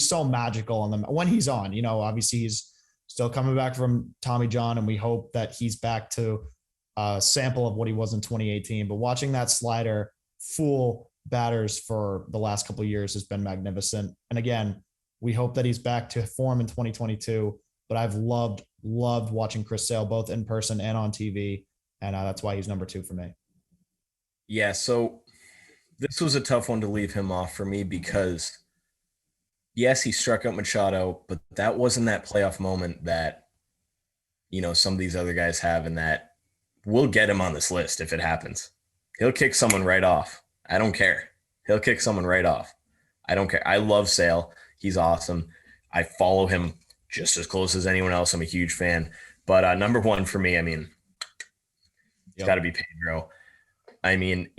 so magical on them when he's on. You know, obviously he's still coming back from Tommy John, and we hope that he's back to a sample of what he was in 2018. But watching that slider fool batters for the last couple of years has been magnificent. And again, we hope that he's back to form in 2022. But I've loved watching Chris Sale both in person and on TV. And that's why he's number 2 for me. Yeah, so this was a tough one to leave him off for me because, yes, he struck out Machado, but that wasn't that playoff moment that, you know, some of these other guys have, and that we'll get him on this list if it happens. He'll kick someone right off. I don't care. He'll kick someone right off. I don't care. I love Sale. He's awesome. I follow him just as close as anyone else. I'm a huge fan. But number 1 for me, I mean, it's got to be Pedro. I mean,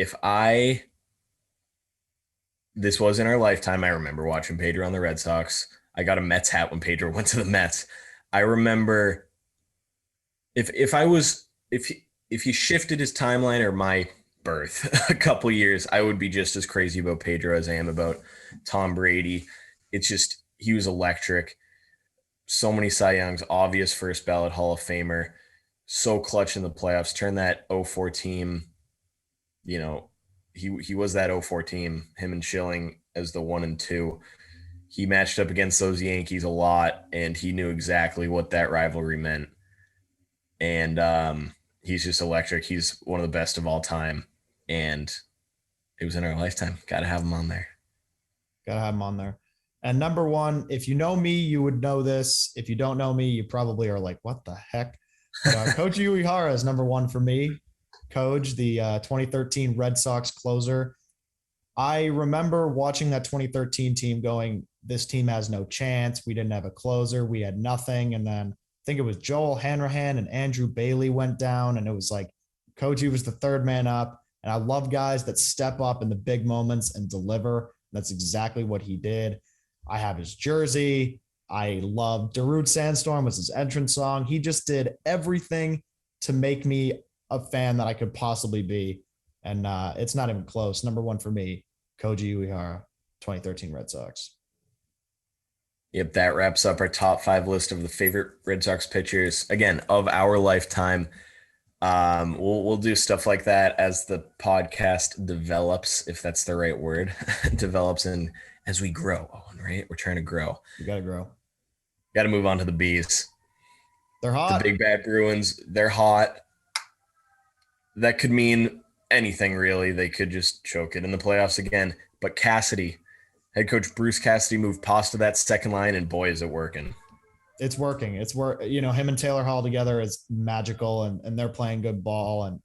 this was in our lifetime. I remember watching Pedro on the Red Sox. I got a Mets hat when Pedro went to the Mets. I remember if he shifted his timeline or my birth a couple years, I would be just as crazy about Pedro as I am about Tom Brady. It's just, he was electric. So many Cy Youngs, obvious first ballot Hall of Famer. So clutch in the playoffs. Turned that 04 team, you know, he was that 04 team, him and Schilling as the 1 and 2. He matched up against those Yankees a lot, and he knew exactly what that rivalry meant. And he's just electric. He's one of the best of all time. And it was in our lifetime. Got to have him on there. And number 1, if you know me, you would know this. If you don't know me, you probably are like, what the heck? But, Koji Uehara is number 1 for me. Coach, the 2013 Red Sox closer. I remember watching that 2013 team going, this team has no chance. We didn't have a closer. We had nothing. And then I think it was Joel Hanrahan and Andrew Bailey went down. And it was like, Koji was the 3rd man up. And I love guys that step up in the big moments and deliver. That's exactly what he did. I have his jersey. I love Darude Sandstorm was his entrance song. He just did everything to make me a fan that I could possibly be. And it's not even close. Number one for me, Koji Uehara, 2013 Red Sox. Yep, that wraps up our top 5 list of the favorite Red Sox pitchers, again, of our lifetime. We'll do stuff like that as the podcast develops, if that's the right word, develops, and as we grow, Owen, right? We're trying to grow. You got to grow. Got to move on to the Bees. They're hot. The big bad Bruins, they're hot. That could mean anything, really. They could just choke it in the playoffs again. But Cassidy, head coach Bruce Cassidy, moved Pasta that second line, and boy, is it working. It's working. Him and Taylor Hall together is magical, and they're playing good ball.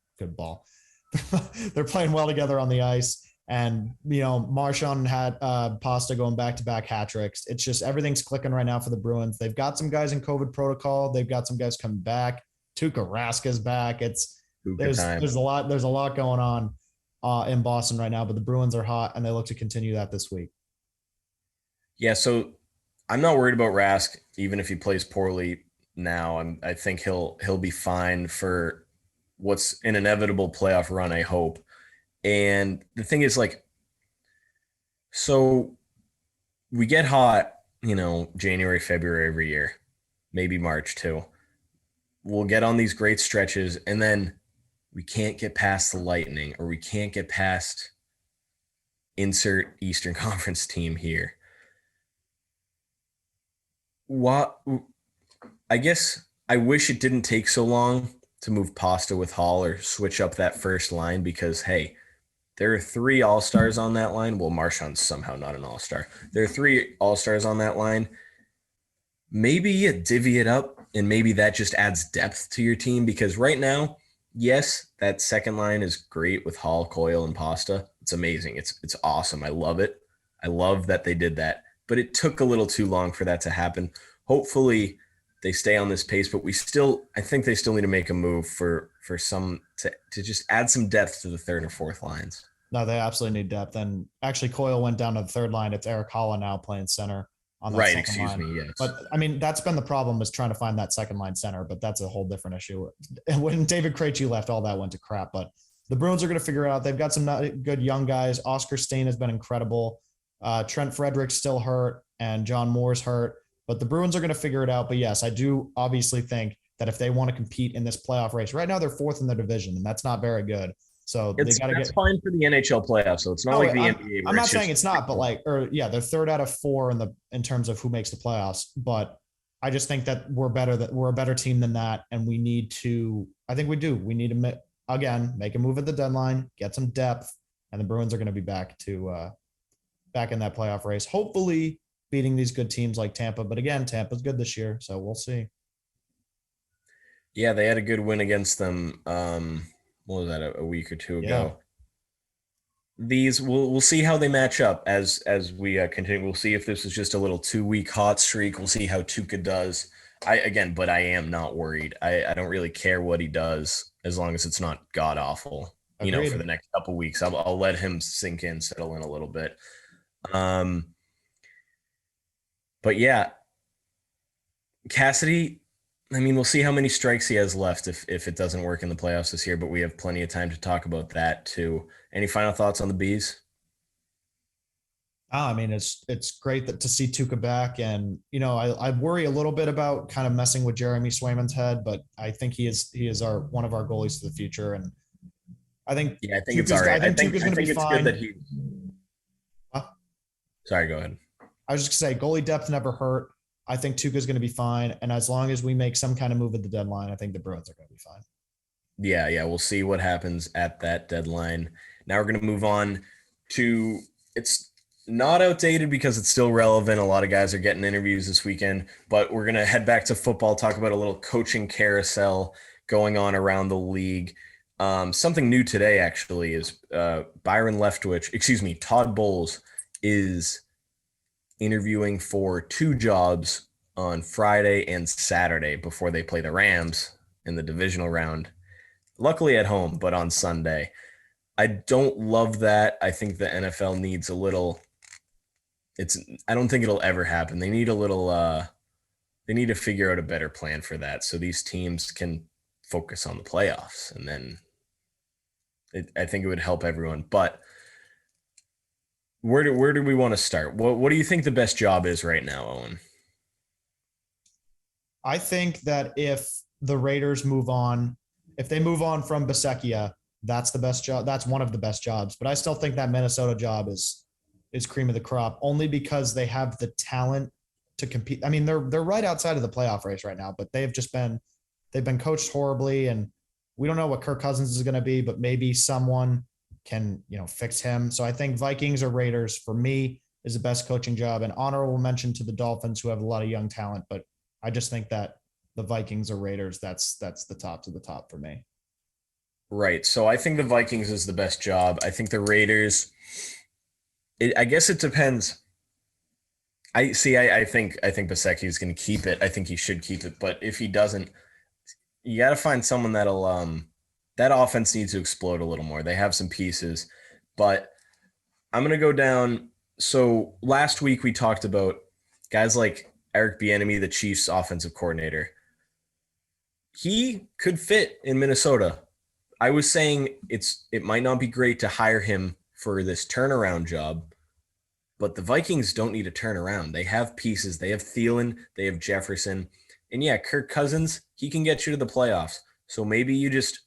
They're playing well together on the ice. And, Marchand had Pasta going back-to-back hat tricks. It's just everything's clicking right now for the Bruins. They've got some guys in COVID protocol. They've got some guys coming back. Tuukka Raska's back. There's a lot going on in Boston right now, but the Bruins are hot, and they look to continue that this week. Yeah, so I'm not worried about Rask, even if he plays poorly now. I think he'll be fine for what's an inevitable playoff run, I hope. And the thing is, so we get hot, January, February every year, maybe March too. We'll get on these great stretches, and then we can't get past the Lightning, or we can't get past insert Eastern Conference team here. I guess I wish it didn't take so long to move Pasta with Hall or switch up that first line, because, hey, there are 3 all-stars on that line. Well, Marchand's somehow not an all-star. There are 3 all-stars on that line. Maybe you divvy it up, and maybe that just adds depth to your team, because right now, yes, that second line is great with Hall, Coyle, and Pasta. It's amazing. It's awesome. I love it. I love that they did that. But it took a little too long for that to happen. Hopefully they stay on this pace, but I think they still need to make a move for some to just add some depth to the third or fourth lines. No, they absolutely need depth. And actually Coyle went down to the third line. It's Eric Holla now playing center on that right, second excuse line. me, yes. But that's been the problem, is trying to find that second line center, but that's a whole different issue. And when David Krejci left, all that went to crap, but the Bruins are going to figure it out. They've got some good young guys. Oscar Stain has been incredible. Trent Frederick's still hurt, and John Moore's hurt, but the Bruins are going to figure it out. But yes, I do obviously think that if they want to compete in this playoff race, right now they're 4th in their division, and that's not very good. So they got to get fine for the NHL playoffs. So it's not like the NBA. I'm not saying it's not, but they're 3rd out of 4 in terms of who makes the playoffs. But I just think that we're a better team than that, and we need to. I think we do. We need to make a move at the deadline, get some depth, and the Bruins are going to be back in that playoff race. Hopefully, beating these good teams like Tampa. But again, Tampa's good this year, so we'll see. Yeah, they had a good win against them. What was that, a week or two ago? Yeah. These we'll see how they match up as we continue. We'll see if this is just a little 2-week hot streak. We'll see how Tuukka does. But I am not worried. I don't really care what he does as long as it's not god awful. Agreed. For the next couple weeks, I'll let him sink in, settle in a little bit. But yeah, Cassidy, we'll see how many strikes he has left if it doesn't work in the playoffs this year, but we have plenty of time to talk about that too. Any final thoughts on the Bees? It's great to see Tuukka back, and I worry a little bit about kind of messing with Jeremy Swayman's head, but I think he is one of our goalies for the future, and I think it's all right. I think Tuukka's going to be fine. Good that he. Huh? Sorry, go ahead. I was just going to say, goalie depth never hurt. I think Tuukka's going to be fine, and as long as we make some kind of move at the deadline, I think the Bruins are going to be fine. Yeah, we'll see what happens at that deadline. Now we're going to move on to it's not outdated because it's still relevant. A lot of guys are getting interviews this weekend, but we're going to head back to football, talk about a little coaching carousel going on around the league. Something new today, actually, is Todd Bowles is interviewing for 2 jobs on Friday and Saturday before they play the Rams in the divisional round. Luckily at home, but on Sunday. I don't love that. I think the NFL needs I don't think it'll ever happen. They need they need to figure out a better plan for that so these teams can focus on the playoffs, and then I think it would help everyone. But where do we want to start? What do you think the best job is right now, Owen? I think that if the Raiders move on, if they move on from Bisaccia, that's the best job. That's one of the best jobs. But I still think that Minnesota job is cream of the crop, only because they have the talent to compete. I mean, they're right outside of the playoff race right now, but they've been coached horribly, and we don't know what Kirk Cousins is going to be, but maybe someone can, fix him. So I think Vikings or Raiders for me is the best coaching job. And honorable mention to the Dolphins, who have a lot of young talent, but I just think that the Vikings or Raiders, that's the top to the top for me. Right. So I think the Vikings is the best job. I think the Raiders, I guess it depends. I think Bisaccia is going to keep it. I think he should keep it. But if he doesn't, you got to find someone that offense needs to explode a little more. They have some pieces, but I'm going to go down. So last week we talked about guys like Eric Bieniemy, the Chiefs offensive coordinator. He could fit in Minnesota. I was saying it might not be great to hire him for this turnaround job, but the Vikings don't need a turnaround. They have pieces. They have Thielen. They have Jefferson. And yeah, Kirk Cousins, he can get you to the playoffs. So maybe you just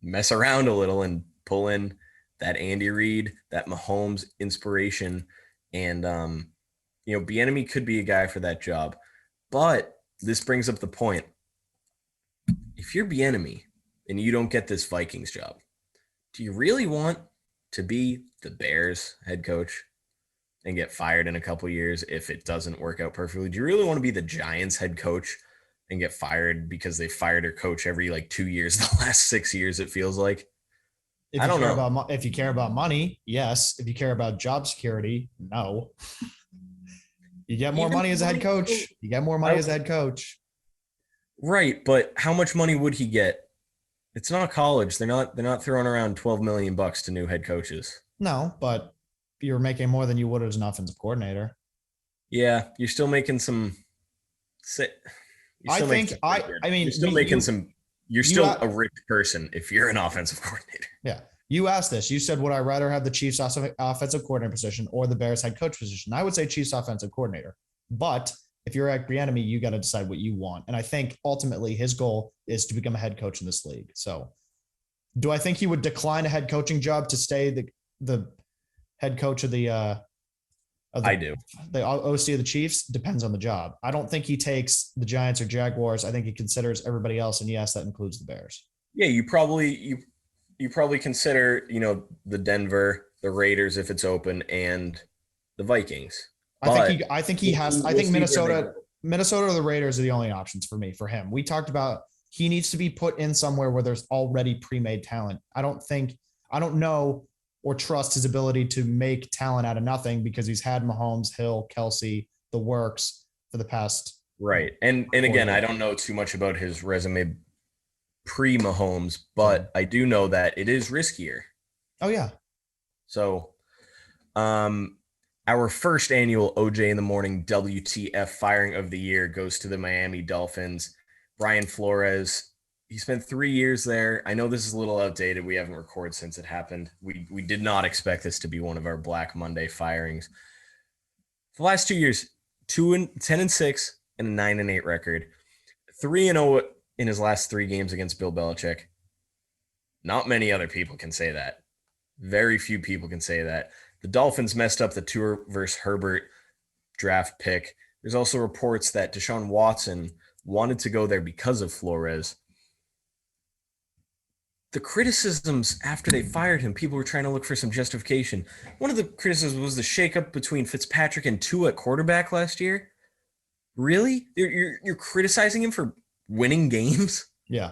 mess around a little and pull in that Andy Reid, that Mahomes inspiration. And, Bieniemy could be a guy for that job. But this brings up the point. If you're Bieniemy and you don't get this Vikings job, do you really want to be the Bears head coach and get fired in a couple of years if it doesn't work out perfectly? Do you really want to be the Giants head coach and get fired because they fired their coach every 2 years, the last 6 years, it feels like? I don't know. If you care about money, yes. If you care about job security, no. You get more money as a head coach. You get more money as a head coach. Right, but how much money would he get? It's not college. They're not throwing around $12 million to new head coaches. No, but you're making more than you would as an offensive coordinator. Yeah, you're still making some. You're still a rich person if you're an offensive coordinator. Yeah. You asked this. You said, would I rather have the Chiefs offensive coordinator position or the Bears head coach position? I would say Chiefs offensive coordinator. But if you're Eric Bieniemy, you got to decide what you want. And I think ultimately his goal is to become a head coach in this league. So do I think he would decline a head coaching job to stay the head coach of I do. The OC of the Chiefs? Depends on the job. I don't think he takes the Giants or Jaguars. I think he considers everybody else. And yes, that includes the Bears. Yeah, you probably consider, the Denver, the Raiders if it's open, and the Vikings. I think Minnesota or the Raiders are the only options for him. We talked about he needs to be put in somewhere where there's already pre-made talent. I don't know or trust his ability to make talent out of nothing because he's had Mahomes, Hill, Kelsey, the works for the past. Right. And again, I don't know too much about his resume pre-Mahomes, but I do know that it is riskier. Oh yeah. So, our first annual OJ in the Morning WTF firing of the year goes to the Miami Dolphins. Brian Flores, he spent 3 years there. I know this is a little outdated. We haven't recorded since it happened. We did not expect this to be one of our Black Monday firings. The last 2 years, 10-6 and a 9-8 record. 3-0 in his last 3 games against Bill Belichick. Not many other people can say that. Very few people can say that. The Dolphins messed up the Tua versus Herbert draft pick. There's also reports that Deshaun Watson wanted to go there because of Flores. The criticisms after they fired him, people were trying to look for some justification. One of the criticisms was the shakeup between Fitzpatrick and Tua at quarterback last year. Really? You're criticizing him for winning games? Yeah.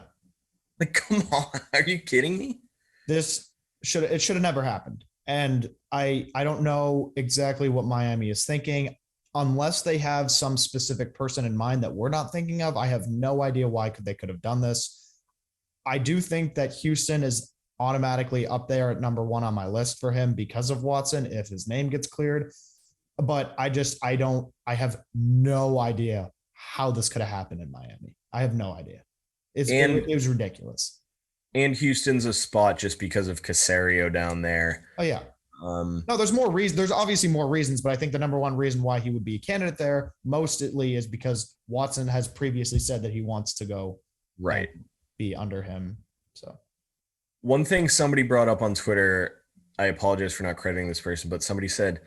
Come on. Are you kidding me? It should have never happened. And I don't know exactly what Miami is thinking. Unless they have some specific person in mind that we're not thinking of, I have no idea why they could have done this. I do think that Houston is automatically up there at number 1 on my list for him because of Watson if his name gets cleared. But I have no idea how this could have happened in Miami. I have no idea. It was ridiculous. And Houston's a spot just because of Casario down there. Oh yeah. No, there's more reasons. There's obviously more reasons, but I think the number one reason why he would be a candidate there mostly is because Watson has previously said that he wants to go right, be under him. So one thing somebody brought up on Twitter, I apologize for not crediting this person, but somebody said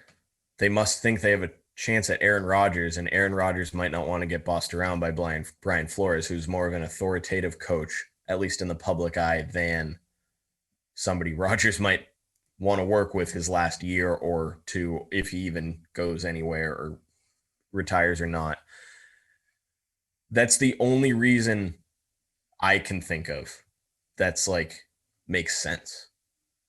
they must think they have a chance at Aaron Rodgers, and Aaron Rodgers might not want to get bossed around by Brian Flores, who's more of an authoritative coach, at least in the public eye, than somebody Rodgers might want to work with his last year or two, if he even goes anywhere or retires or not. That's the only reason I can think of that's like makes sense.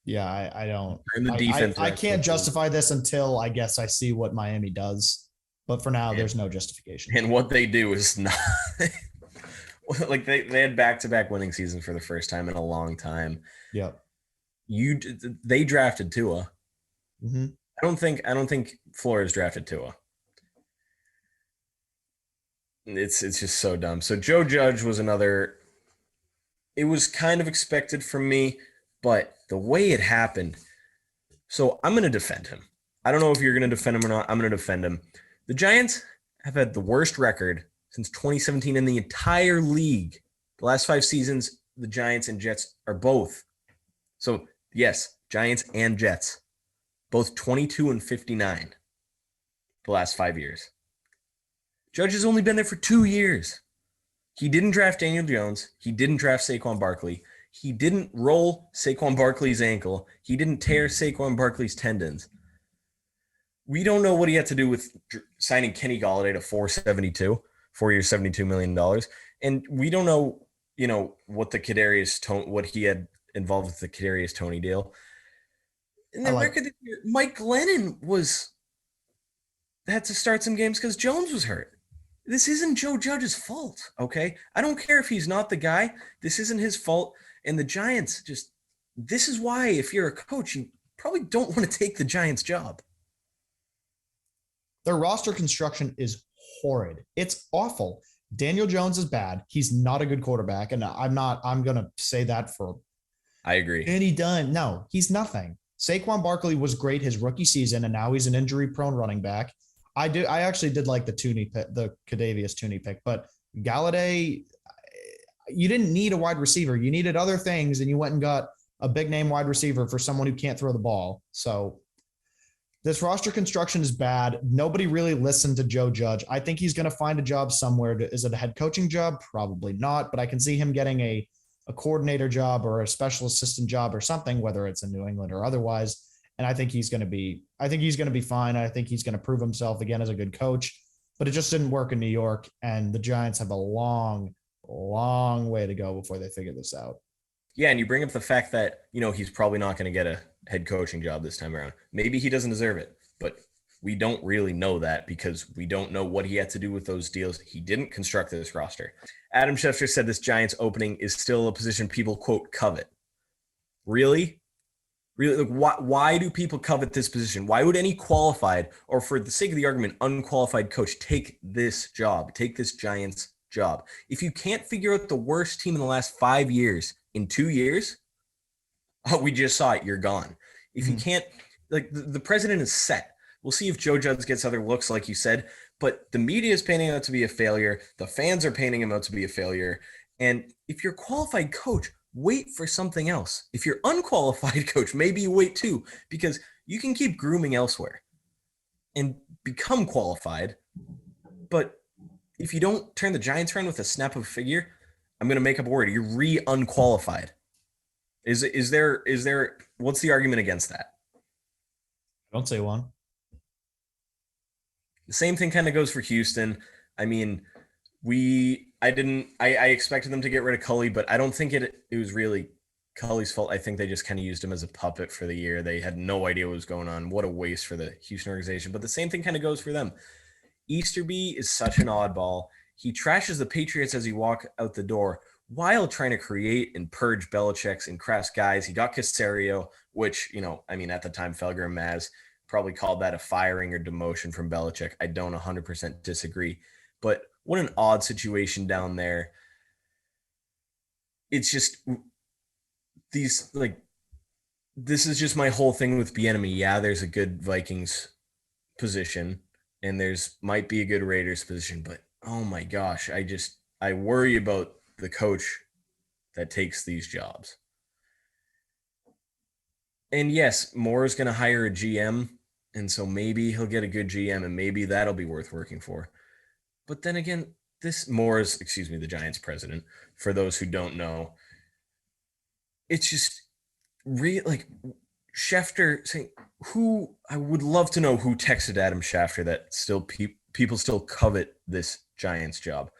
Yeah, I don't. The defense I can't justify this until I guess I see what Miami does. But for now, there's no justification. And what they do is not like they had back-to-back winning seasons for the first time in a long time. Yep. They drafted Tua. Mm-hmm. I don't think Flores drafted Tua. It's just so dumb. So Joe Judge was another. It was kind of expected from me, but the way it happened. So I'm going to defend him. I don't know if you're going to defend him or not. I'm going to defend him. The Giants have had the worst record since 2017 in the entire league. The last 5 seasons, the Giants and Jets are both. So yes, Giants and Jets, both 22-59 the last 5 years. Judge has only been there for 2 years. He didn't draft Daniel Jones. He didn't draft Saquon Barkley. He didn't roll Saquon Barkley's ankle. He didn't tear Saquon Barkley's tendons. We don't know what he had to do with signing Kenny Golladay to 4 years, $72 million. And we don't know, what what he had involved with the Kadarius Toney deal. And the record, Mike Glennon had to start some games because Jones was hurt. This isn't Joe Judge's fault, okay? I don't care if he's not the guy. This isn't his fault. And the Giants this is why if you're a coach, you probably don't want to take the Giants' job. Their roster construction is horrid. It's awful. Daniel Jones is bad. He's not a good quarterback. And I'm going to say that for. I agree. And he done. No, he's nothing. Saquon Barkley was great his rookie season, and now he's an injury-prone running back. I actually did like the Kadarius Toney pick, but Galladay, you didn't need a wide receiver. You needed other things, and you went and got a big-name wide receiver for someone who can't throw the ball. So this roster construction is bad. Nobody really listened to Joe Judge. I think he's going to find a job somewhere. Is it a head coaching job? Probably not, but I can see him getting a coordinator job or a special assistant job or something, whether it's in New England or otherwise. And I think he's going to be fine. I think he's going to prove himself again as a good coach, but it just didn't work in New York. And the Giants have a long, long way to go before they figure this out. Yeah. And you bring up the fact that, he's probably not going to get a head coaching job this time around. Maybe he doesn't deserve it, but we don't really know that because we don't know what he had to do with those deals. He didn't construct this roster. Adam Schefter said this Giants opening is still a position people, quote, covet. Really? Really? Why do people covet this position? Why would any qualified, or for the sake of the argument, unqualified coach take this job, take this Giants job? If you can't figure out the worst team in the last 5 years in 2 years, we just saw it, you're gone. If you can't, the president is set. We'll see if Joe Judge gets other looks, like you said, but the media is painting him out to be a failure. The fans are painting him out to be a failure. And if you're a qualified coach, wait for something else. If you're unqualified coach, maybe you wait too, because you can keep grooming elsewhere and become qualified. But if you don't turn the Giants around with a snap of a figure, I'm going to make up a word. You're unqualified. Is there, what's the argument against that? Don't say one. The same thing kind of goes for Houston. I mean, I expected them to get rid of Culley, but I don't think it was really Culley's fault. I think they just kind of used him as a puppet for the year. They had no idea what was going on. What a waste for the Houston organization. But the same thing kind of goes for them. Easterby is such an oddball. He trashes the Patriots as he walks out the door while trying to create and purge Belichick's and Kraft's guys. He got Casario, which, at the time, Felger and Maz probably called that a firing or demotion from Belichick. I don't 100% disagree. But what an odd situation down there. It's just these, like, this is just my whole thing with Bieniemy. Yeah, there's a good Vikings position and there's might be a good Raiders position, but oh my gosh, I worry about the coach that takes these jobs. And yes, Moore is going to hire a GM, and so maybe he'll get a good GM, and maybe that'll be worth working for. But then again, this Moore is, the Giants president, for those who don't know. It's just like Schefter saying, I would love to know who texted Adam Schefter that still people still covet this Giants job.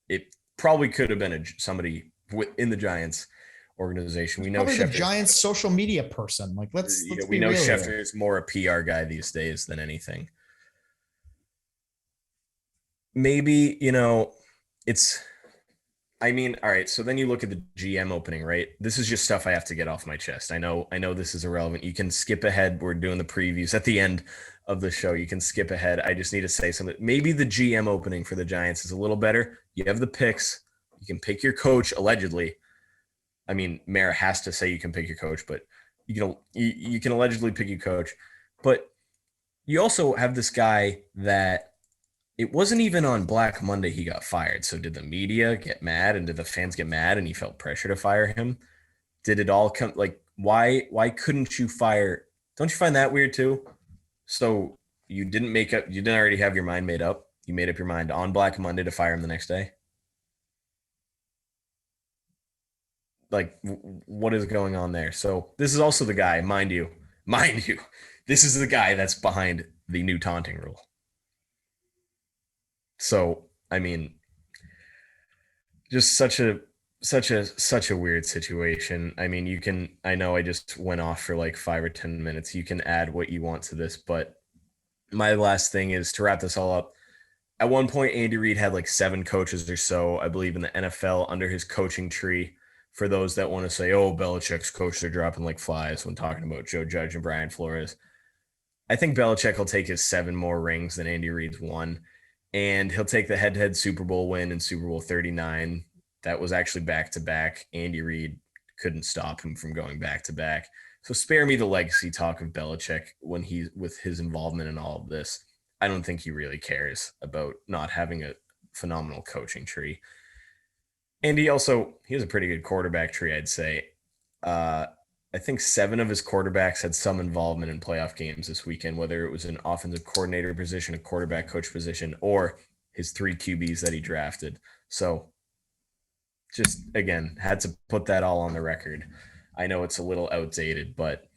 It probably could have been somebody in the Giants organization. We know probably the Schefter's, Giants social media person. Like, let's we be know real Schefter here. is more a PR guy these days than anything. Maybe, it's, I mean, all right. So then you look at the GM opening, right? This is just stuff I have to get off my chest. I know this is irrelevant. You can skip ahead. We're doing the previews at the end of the show. You can skip ahead. I just need to say something. Maybe the GM opening for the Giants is a little better. You have the picks. You can pick your coach, allegedly. I mean, Mara has to say you can pick your coach, but you can allegedly pick your coach. But you also have this guy that it wasn't even on Black Monday he got fired. So did the media get mad and did the fans get mad and he felt pressure to fire him? Did it all come like why couldn't you fire? Don't you find that weird too? So you didn't already have your mind made up. You made up your mind on Black Monday to fire him the next day. Like, what is going on there? So this is also the guy, mind you, this is the guy that's behind the new taunting rule. So, I mean, just such a weird situation. I mean, I know I just went off for like 5 or 10 minutes. You can add what you want to this, but my last thing is to wrap this all up. At one point, Andy Reid had like 7 coaches or so, I believe, in the NFL under his coaching tree. For those that want to say, oh, Belichick's coaches are dropping like flies when talking about Joe Judge and Brian Flores. I think Belichick will take his 7 more rings than Andy Reid's won. And he'll take the head-to-head Super Bowl win in Super Bowl 39. That was actually back-to-back. Andy Reid couldn't stop him from going back-to-back. So spare me the legacy talk of Belichick when with his involvement in all of this. I don't think he really cares about not having a phenomenal coaching tree. And he has a pretty good quarterback tree, I'd say. I think 7 of his quarterbacks had some involvement in playoff games this weekend, whether it was an offensive coordinator position, a quarterback coach position, or his 3 QBs that he drafted. So just, again, had to put that all on the record. I know it's a little outdated, but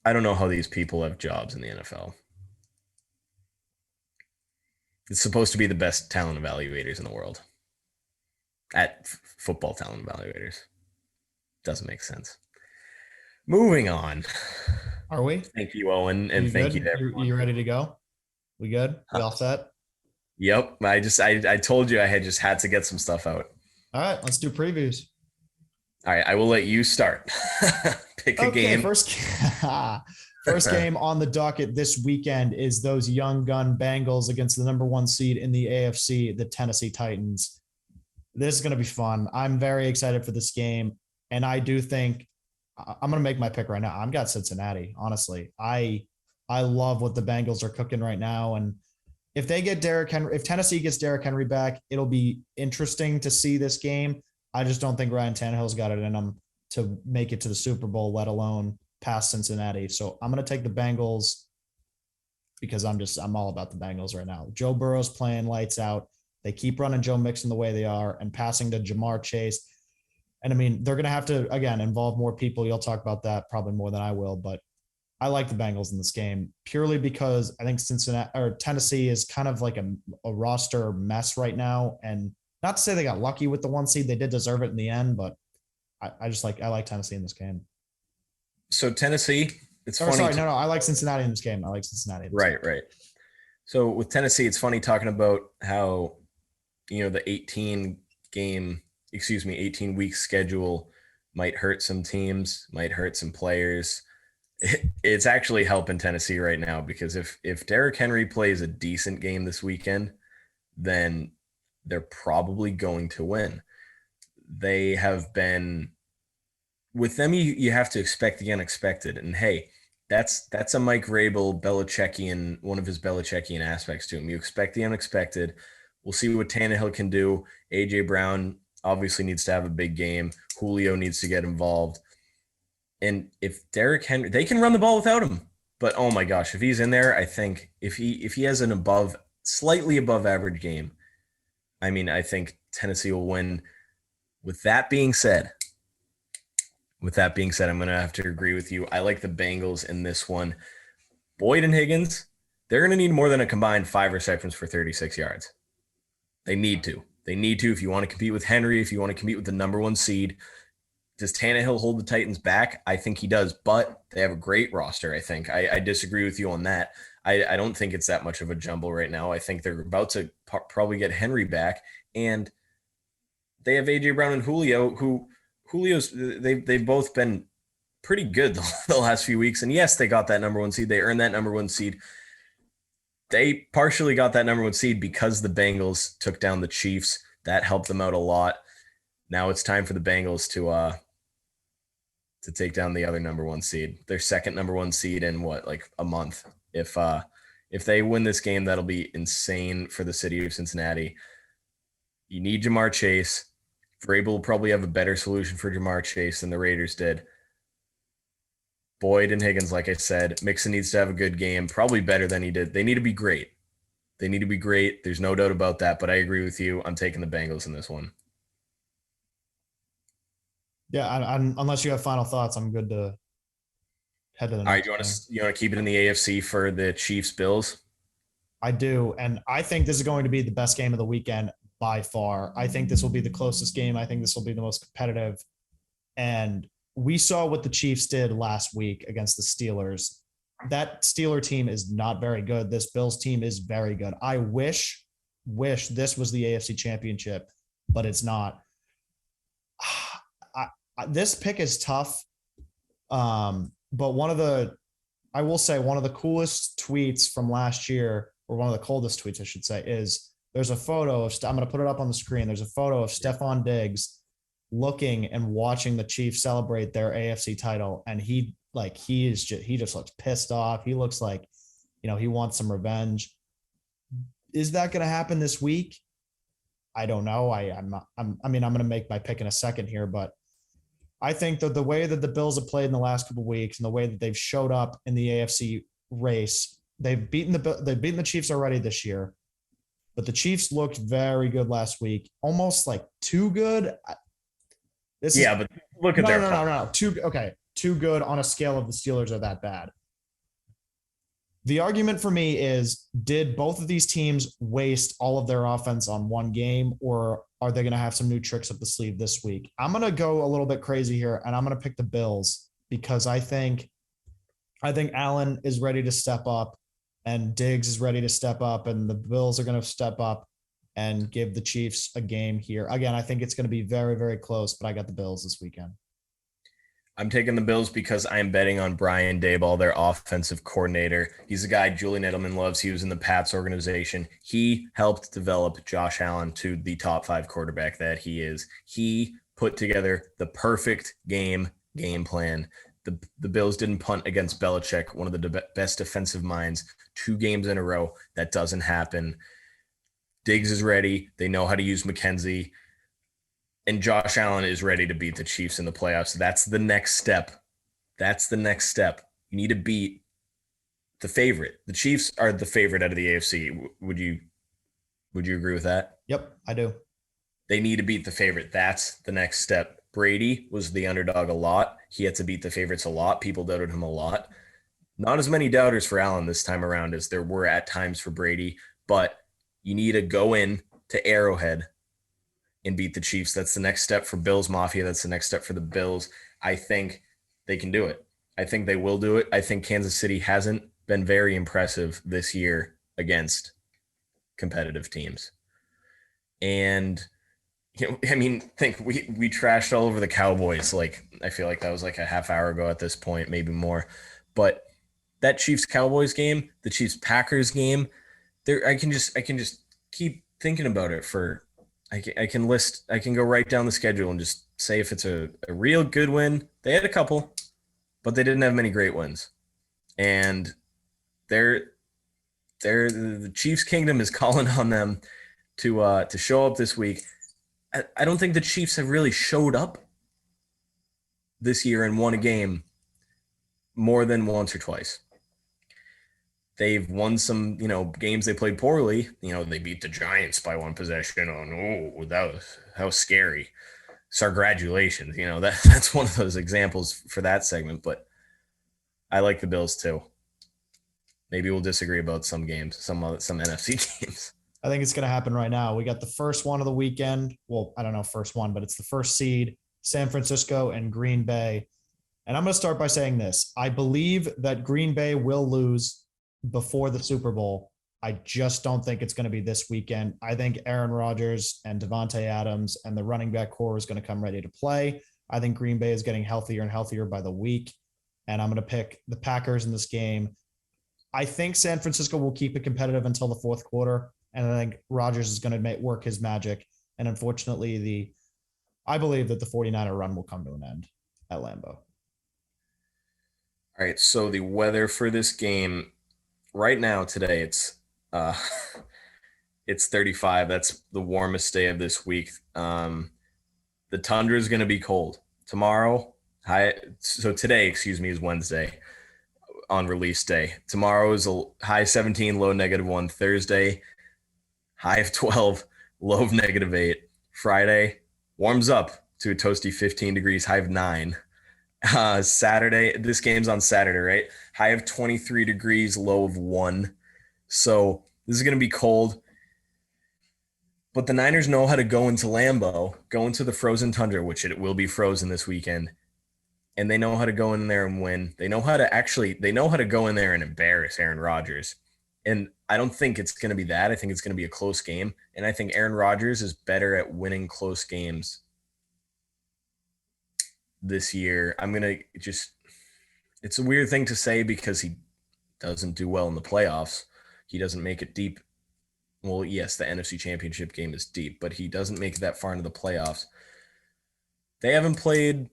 I don't know how these people have jobs in the NFL. It's supposed to be the best talent evaluators in the world. At football talent evaluators. Doesn't make sense. Moving on. Are we? Thank you, Owen, and thank you to everyone. You ready to go? We good? We all set? Yep. I told you I had to get some stuff out. All right, let's do previews. All right, I will let you start. Pick a game. First game on the docket this weekend is those young gun Bengals against the number 1 seed in the AFC, the Tennessee Titans. This is going to be fun. I'm very excited for this game. And I do think I'm going to make my pick right now. I've got Cincinnati, honestly. I love what the Bengals are cooking right now. And if they get if Tennessee gets Derrick Henry back, it'll be interesting to see this game. I just don't think Ryan Tannehill's got it in him to make it to the Super Bowl, let alone past Cincinnati. So I'm going to take the Bengals because I'm all about the Bengals right now. Joe Burrow's playing lights out. They keep running Joe Mixon the way they are and passing to Jamar Chase. And I mean, they're going to have to, again, involve more people. You'll talk about that probably more than I will, but I like the Bengals in this game purely because I think Tennessee is kind of like a roster mess right now. And not to say they got lucky with the 1 seed. They did deserve it in the end, but I like Tennessee in this game. So Tennessee, funny. Sorry, no, I like Cincinnati in this game. Right. So with Tennessee, it's funny talking about how, the 18-week schedule might hurt some teams, might hurt some players. It's actually helping Tennessee right now because if Derrick Henry plays a decent game this weekend, then they're probably going to win. They have been with them. You have to expect the unexpected, and hey, that's a Mike Vrabel Belichickian, one of his Belichickian aspects to him. You expect the unexpected. We'll see what Tannehill can do. AJ Brown obviously needs to have a big game. Julio needs to get involved. And if Derrick Henry, they can run the ball without him. But oh my gosh, if he's in there, I think if he has an slightly above average game, I mean, I think Tennessee will win. With that being said, I'm going to have to agree with you. I like the Bengals in this one. Boyd and Higgins, they're going to need more than a combined 5 receptions for 36 yards. They need to. They need to if you want to compete with Henry, if you want to compete with the number 1 seed. Does Tannehill hold the Titans back? I think he does, but they have a great roster, I think. I disagree with you on that. I don't think it's that much of a jumble right now. I think they're about to probably get Henry back, and they have A.J. Brown and they've both been pretty good the last few weeks. And yes, they got that number 1 seed. They earned that number 1 seed. They partially got that number 1 seed because the Bengals took down the Chiefs. That helped them out a lot. Now it's time for the Bengals to take down the other number 1 seed, their second number 1 seed in like a month. If they win this game, that'll be insane for the city of Cincinnati. You need Jamar Chase. Vrabel will probably have a better solution for Jamar Chase than the Raiders did. Boyd and Higgins, like I said, Mixon needs to have a good game, probably better than he did. They need to be great. There's no doubt about that, but I agree with you. I'm taking the Bengals in this one. Yeah, unless you have final thoughts, I'm good to head to the next. All right, you want to keep it in the AFC for the Chiefs Bills? I do, and I think this is going to be the best game of the weekend by far. I think this will be the closest game. I think this will be the most competitive. And we saw what the Chiefs did last week against the Steelers. That Steeler team is not very good. This Bills team is very good. I wish this was the AFC Championship, but it's not. This pick is tough. But I will say one of the coolest tweets from last year, or one of the coldest tweets, I should say, is there's a photo of, I'm going to put it up on the screen. There's a photo of Stephon Diggs looking and watching the Chiefs celebrate their AFC title. And he just looks pissed off. He looks like, he wants some revenge. Is that going to happen this week? I don't know. I'm going to make my pick in a second here, but I think that the way that the Bills have played in the last couple of weeks and the way that they've showed up in the AFC race, they've beaten the Chiefs already this year, but the Chiefs looked very good last week, almost like too good. But look at no. Too good on a scale of the Steelers are that bad. The argument for me is, did both of these teams waste all of their offense on one game, or are they going to have some new tricks up the sleeve this week? I'm going to go a little bit crazy here, and I'm going to pick the Bills because I think Allen is ready to step up and Diggs is ready to step up, and the Bills are going to step up and give the Chiefs a game here. Again, I think it's going to be very, very close, but I got the Bills this weekend. I'm taking the Bills because I'm betting on Brian Daboll, their offensive coordinator. He's a guy Julian Edelman loves. He was in the Pats organization. He helped develop Josh Allen to the top 5 quarterback that he is. He put together the perfect game plan. The Bills didn't punt against Belichick, one of the best defensive minds, 2 games in a row. That doesn't happen. Diggs is ready. They know how to use McKenzie. And Josh Allen is ready to beat the Chiefs in the playoffs. That's the next step. You need to beat the favorite. The Chiefs are the favorite out of the AFC. Would you agree with that? Yep, I do. They need to beat the favorite. That's the next step. Brady was the underdog a lot. He had to beat the favorites a lot. People doubted him a lot. Not as many doubters for Allen this time around as there were at times for Brady, but you need to go in to Arrowhead and beat the Chiefs. That's the next step for Bills Mafia. That's the next step for the Bills. I think they can do it. I think they will do it. I think Kansas City hasn't been very impressive this year against competitive teams. And, think we trashed all over the Cowboys. Like, I feel like that was like a half hour ago at this point, maybe more. But that Chiefs Cowboys game, the Chiefs Packers game, there I can just keep thinking about it for I can go right down the schedule and just say if it's a real good win. They had a couple, but they didn't have many great wins. And the Chiefs Kingdom is calling on them to show up this week. I don't think the Chiefs have really showed up this year and won a game more than once or twice. They've won some, games they played poorly. They beat the Giants by one possession. Oh no, that was how scary. Congratulations. That's one of those examples for that segment. But I like the Bills too. Maybe we'll disagree about some games, some NFC games. I think it's going to happen right now. We got the first one of the weekend. Well, I don't know first one, but it's the first seed, San Francisco and Green Bay. And I'm going to start by saying this. I believe that Green Bay will lose before the Super Bowl. I just don't think it's going to be this weekend. I think Aaron Rodgers and Devontae Adams and the running back core is going to come ready to play. I think Green Bay is getting healthier and healthier by the week. And I'm going to pick the Packers in this game. I think San Francisco will keep it competitive until the fourth quarter. And I think Rodgers is going to work his magic. And unfortunately, I believe that the 49er run will come to an end at Lambeau. All right, so the weather for this game right now today, it's 35. That's the warmest day of this week. The tundra is going to be cold tomorrow. Today, is Wednesday on release day. Tomorrow is a high 17, low -1. Thursday, high of 12, low of -8. Friday warms up to a toasty 15 degrees, high of 9. Saturday, this game's on Saturday, right? High of 23 degrees, low of 1. So this is going to be cold. But the Niners know how to go into Lambeau, go into the frozen tundra, which it will be frozen this weekend. And they know how to go in there and win. They know how to go in there and embarrass Aaron Rodgers. And I don't think it's going to be that. I think it's going to be a close game. And I think Aaron Rodgers is better at winning close games this year. It's a weird thing to say because he doesn't do well in the playoffs. He doesn't make it deep. Well, yes, the NFC Championship game is deep, but he doesn't make it that far into the playoffs. They haven't played,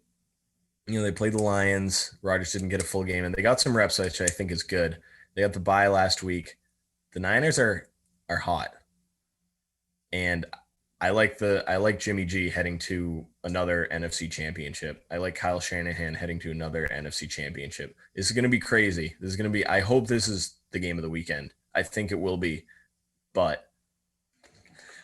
they played the Lions. Rodgers didn't get a full game, and they got some reps, which I think is good. They got the bye last week. The Niners are hot. And I like Jimmy G heading to another NFC championship. I like Kyle Shanahan heading to another NFC championship. This is going to be crazy. I hope this is the game of the weekend. I think it will be, but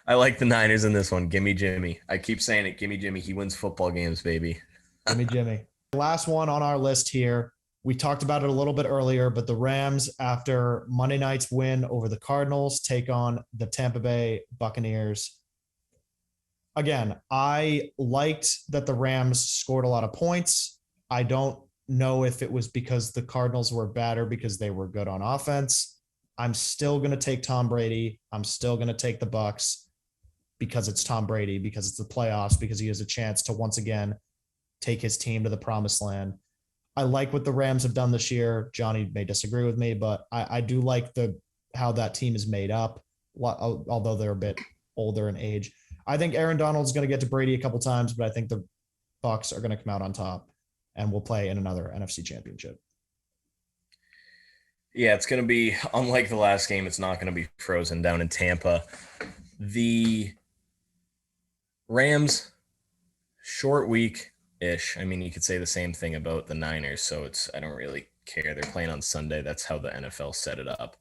I like the Niners in this one. Gimme Jimmy. I keep saying it. Gimme Jimmy. He wins football games, baby. Gimme Jimmy. Last one on our list here. We talked about it a little bit earlier, but the Rams, after Monday night's win over the Cardinals, take on the Tampa Bay Buccaneers. Again, I liked that the Rams scored a lot of points. I don't know if it was because the Cardinals were bad or because they were good on offense. I'm still going to take Tom Brady. I'm still going to take the Bucs because it's Tom Brady, because it's the playoffs, because he has a chance to once again take his team to the promised land. I like what the Rams have done this year. Johnny may disagree with me, but I do like how that team is made up, although they're a bit older in age. I think Aaron Donald's going to get to Brady a couple times, but I think the Bucs are going to come out on top and will play in another NFC championship. Yeah, it's going to be, unlike the last game, it's not going to be frozen down in Tampa. The Rams, short week-ish. I mean, you could say the same thing about the Niners, so I don't really care. They're playing on Sunday. That's how the NFL set it up.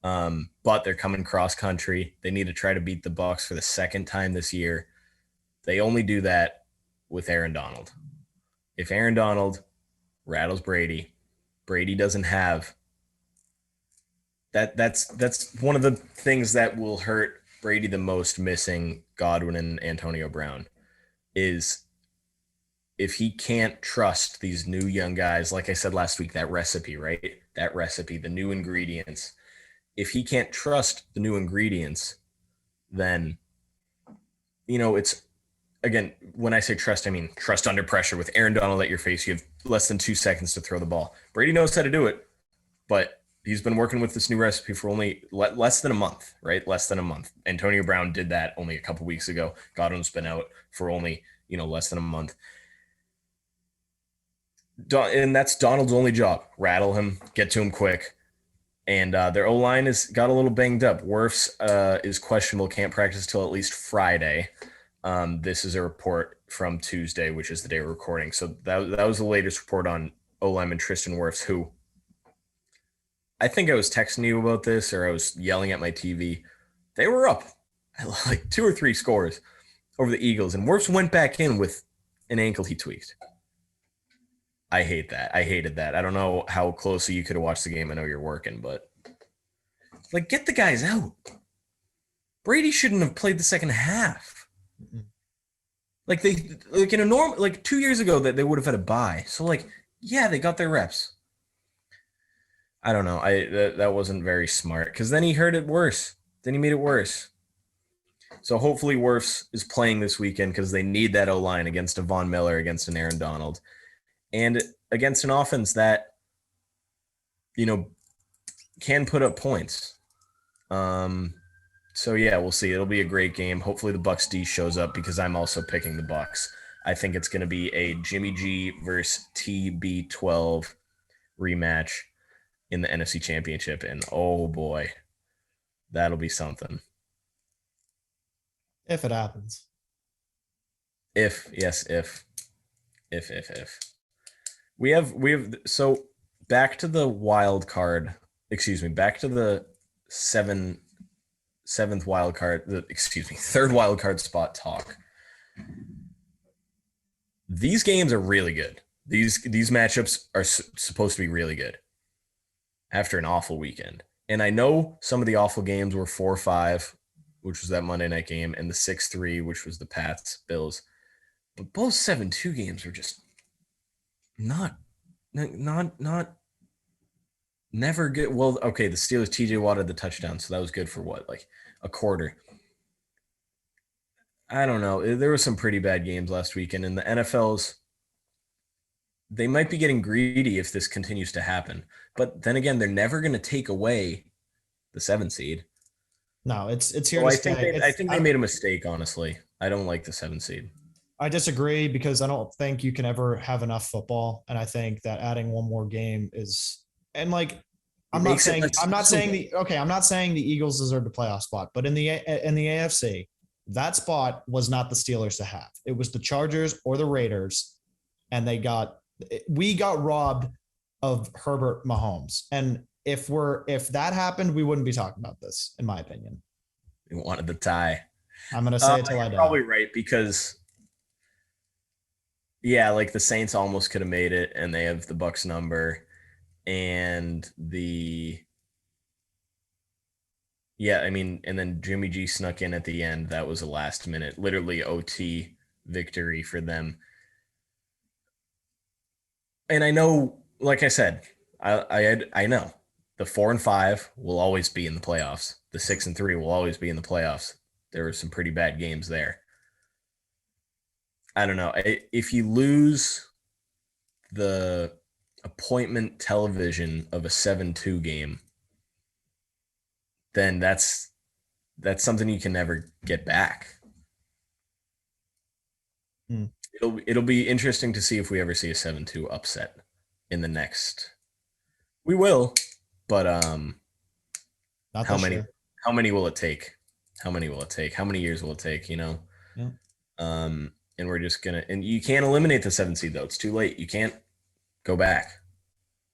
But they're coming cross-country. They need to try to beat the Bucs for the second time this year. They only do that with Aaron Donald. If Aaron Donald rattles Brady, Brady doesn't have that's one of the things that will hurt Brady the most, missing Godwin and Antonio Brown, is if he can't trust these new young guys. Like I said last week, that recipe, right? That recipe, the new ingredients. If he can't trust the new ingredients, then, it's again, when I say trust, I mean trust under pressure. With Aaron Donald at your face, you have less than 2 seconds to throw the ball. Brady knows how to do it, but he's been working with this new recipe for only less than a month, right? Less than a month. Antonio Brown did that only a couple weeks ago. Godwin's been out for only, less than a month. And that's Donald's only job. Rattle him, get to him quick. And their O-line got a little banged up. Wirfs is questionable, can't practice till at least Friday. This is a report from Tuesday, which is the day we're recording. So that was the latest report on O-lineman Tristan Wirfs, who I think I was texting you about this, or I was yelling at my TV. They were up like 2 or 3 scores over the Eagles, and Wirfs went back in with an ankle he tweaked. I hate that. I hated that. I don't know how closely you could have watched the game. I know you're working, but like, get the guys out. Brady shouldn't have played the second half. Like in a normal, like 2 years ago that they would have had a bye. So like, yeah, they got their reps. I don't know. That wasn't very smart, because then he hurt it worse. Then he made it worse. So hopefully Wirfs is playing this weekend, because they need that O-line against a Von Miller, against an Aaron Donald, and against an offense that, can put up points. So yeah, we'll see. It'll be a great game. Hopefully the Bucs D shows up, because I'm also picking the Bucs. I think it's going to be a Jimmy G versus TB12 rematch in the NFC Championship, and oh boy, that'll be something. If it happens. If. We have so back to the wild card, back to the seventh wild card, third wild card spot talk. These games are really good. These matchups are supposed to be really good after an awful weekend. And I know some of the awful games were 4-5, which was that Monday night game, and the 6-3, which was the Pats Bills. But both 7-2 games were just not never good. Well, okay, the Steelers, TJ Watt had the touchdown, so that was good for what, like a quarter. I don't know. There were some pretty bad games last weekend, and the NFL's, they might be getting greedy if this continues to happen. But then again, they're never going to take away the 7 seed. No, it's here So to stay. I think they made a mistake, honestly. I don't like the 7 seed. I disagree, because I don't think you can ever have enough football, and I think that adding one more game is, and like, I'm not saying the Eagles deserve the playoff spot, but in the AFC, that spot was not the Steelers to have. It was the Chargers or the Raiders, and we got robbed of Herbert Mahomes. And if that happened, we wouldn't be talking about this, in my opinion. We wanted the tie. I'm gonna say it till I die. Probably right, because yeah, like the Saints almost could have made it, and they have the Bucs number, and and then Jimmy G snuck in at the end. That was a last minute, literally OT victory for them. And I know, like I said, I know the 4-5 will always be in the playoffs. The 6-3 will always be in the playoffs. There were some pretty bad games there. I don't know. If you lose the appointment television of a 7-2 game, then that's something you can never get back. It'll be interesting to see if we ever see a 7-2 upset in the next. We will, but how many will it take? How many years will it take? Yeah. And we're just and you can't eliminate the 7 seed though. It's too late. You can't go back.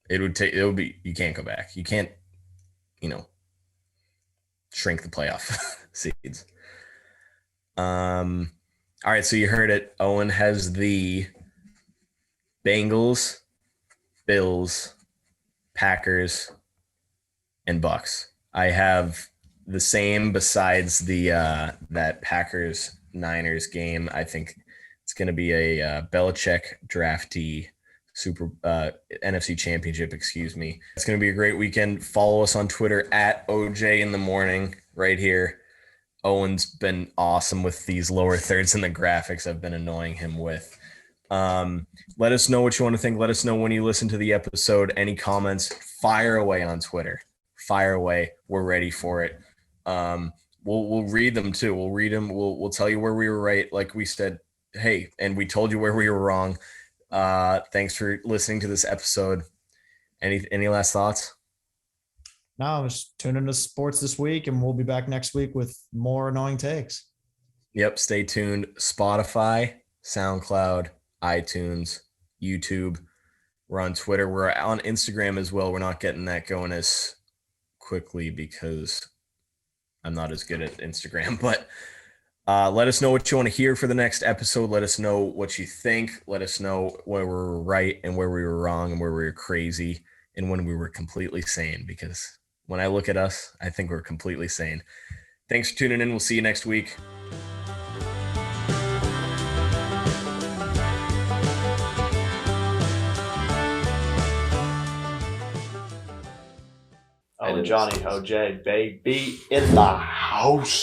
You can't go back. You can't, shrink the playoff seeds. All right. So you heard it. Owen has the Bengals, Bills, Packers, and Bucks. I have the same, besides the that Packers Niners game. I think it's going to be a Belichick draftee NFC Championship. Excuse me. It's going to be a great weekend. Follow us on Twitter at OJ in the morning right here. Owen's been awesome with these lower thirds and the graphics I've been annoying him with. Let us know what you want to think. Let us know when you listen to the episode. Any comments, fire away on Twitter. Fire away. We're ready for it. We'll read them too. We'll read them. We'll tell you where we were right. Like we said, hey, and we told you where we were wrong. Thanks for listening to this episode. Any last thoughts? No, just tune into sports this week, and we'll be back next week with more annoying takes. Yep. Stay tuned. Spotify, SoundCloud, iTunes, YouTube. We're on Twitter. We're on Instagram as well. We're not getting that going as quickly because I'm not as good at Instagram, but let us know what you want to hear for the next episode. Let us know what you think. Let us know where we were right and where we were wrong and where we were crazy and when we were completely sane, because when I look at us, I think we're completely sane. Thanks for tuning in. We'll see you next week. Oh, Johnny OJ, baby, in the house.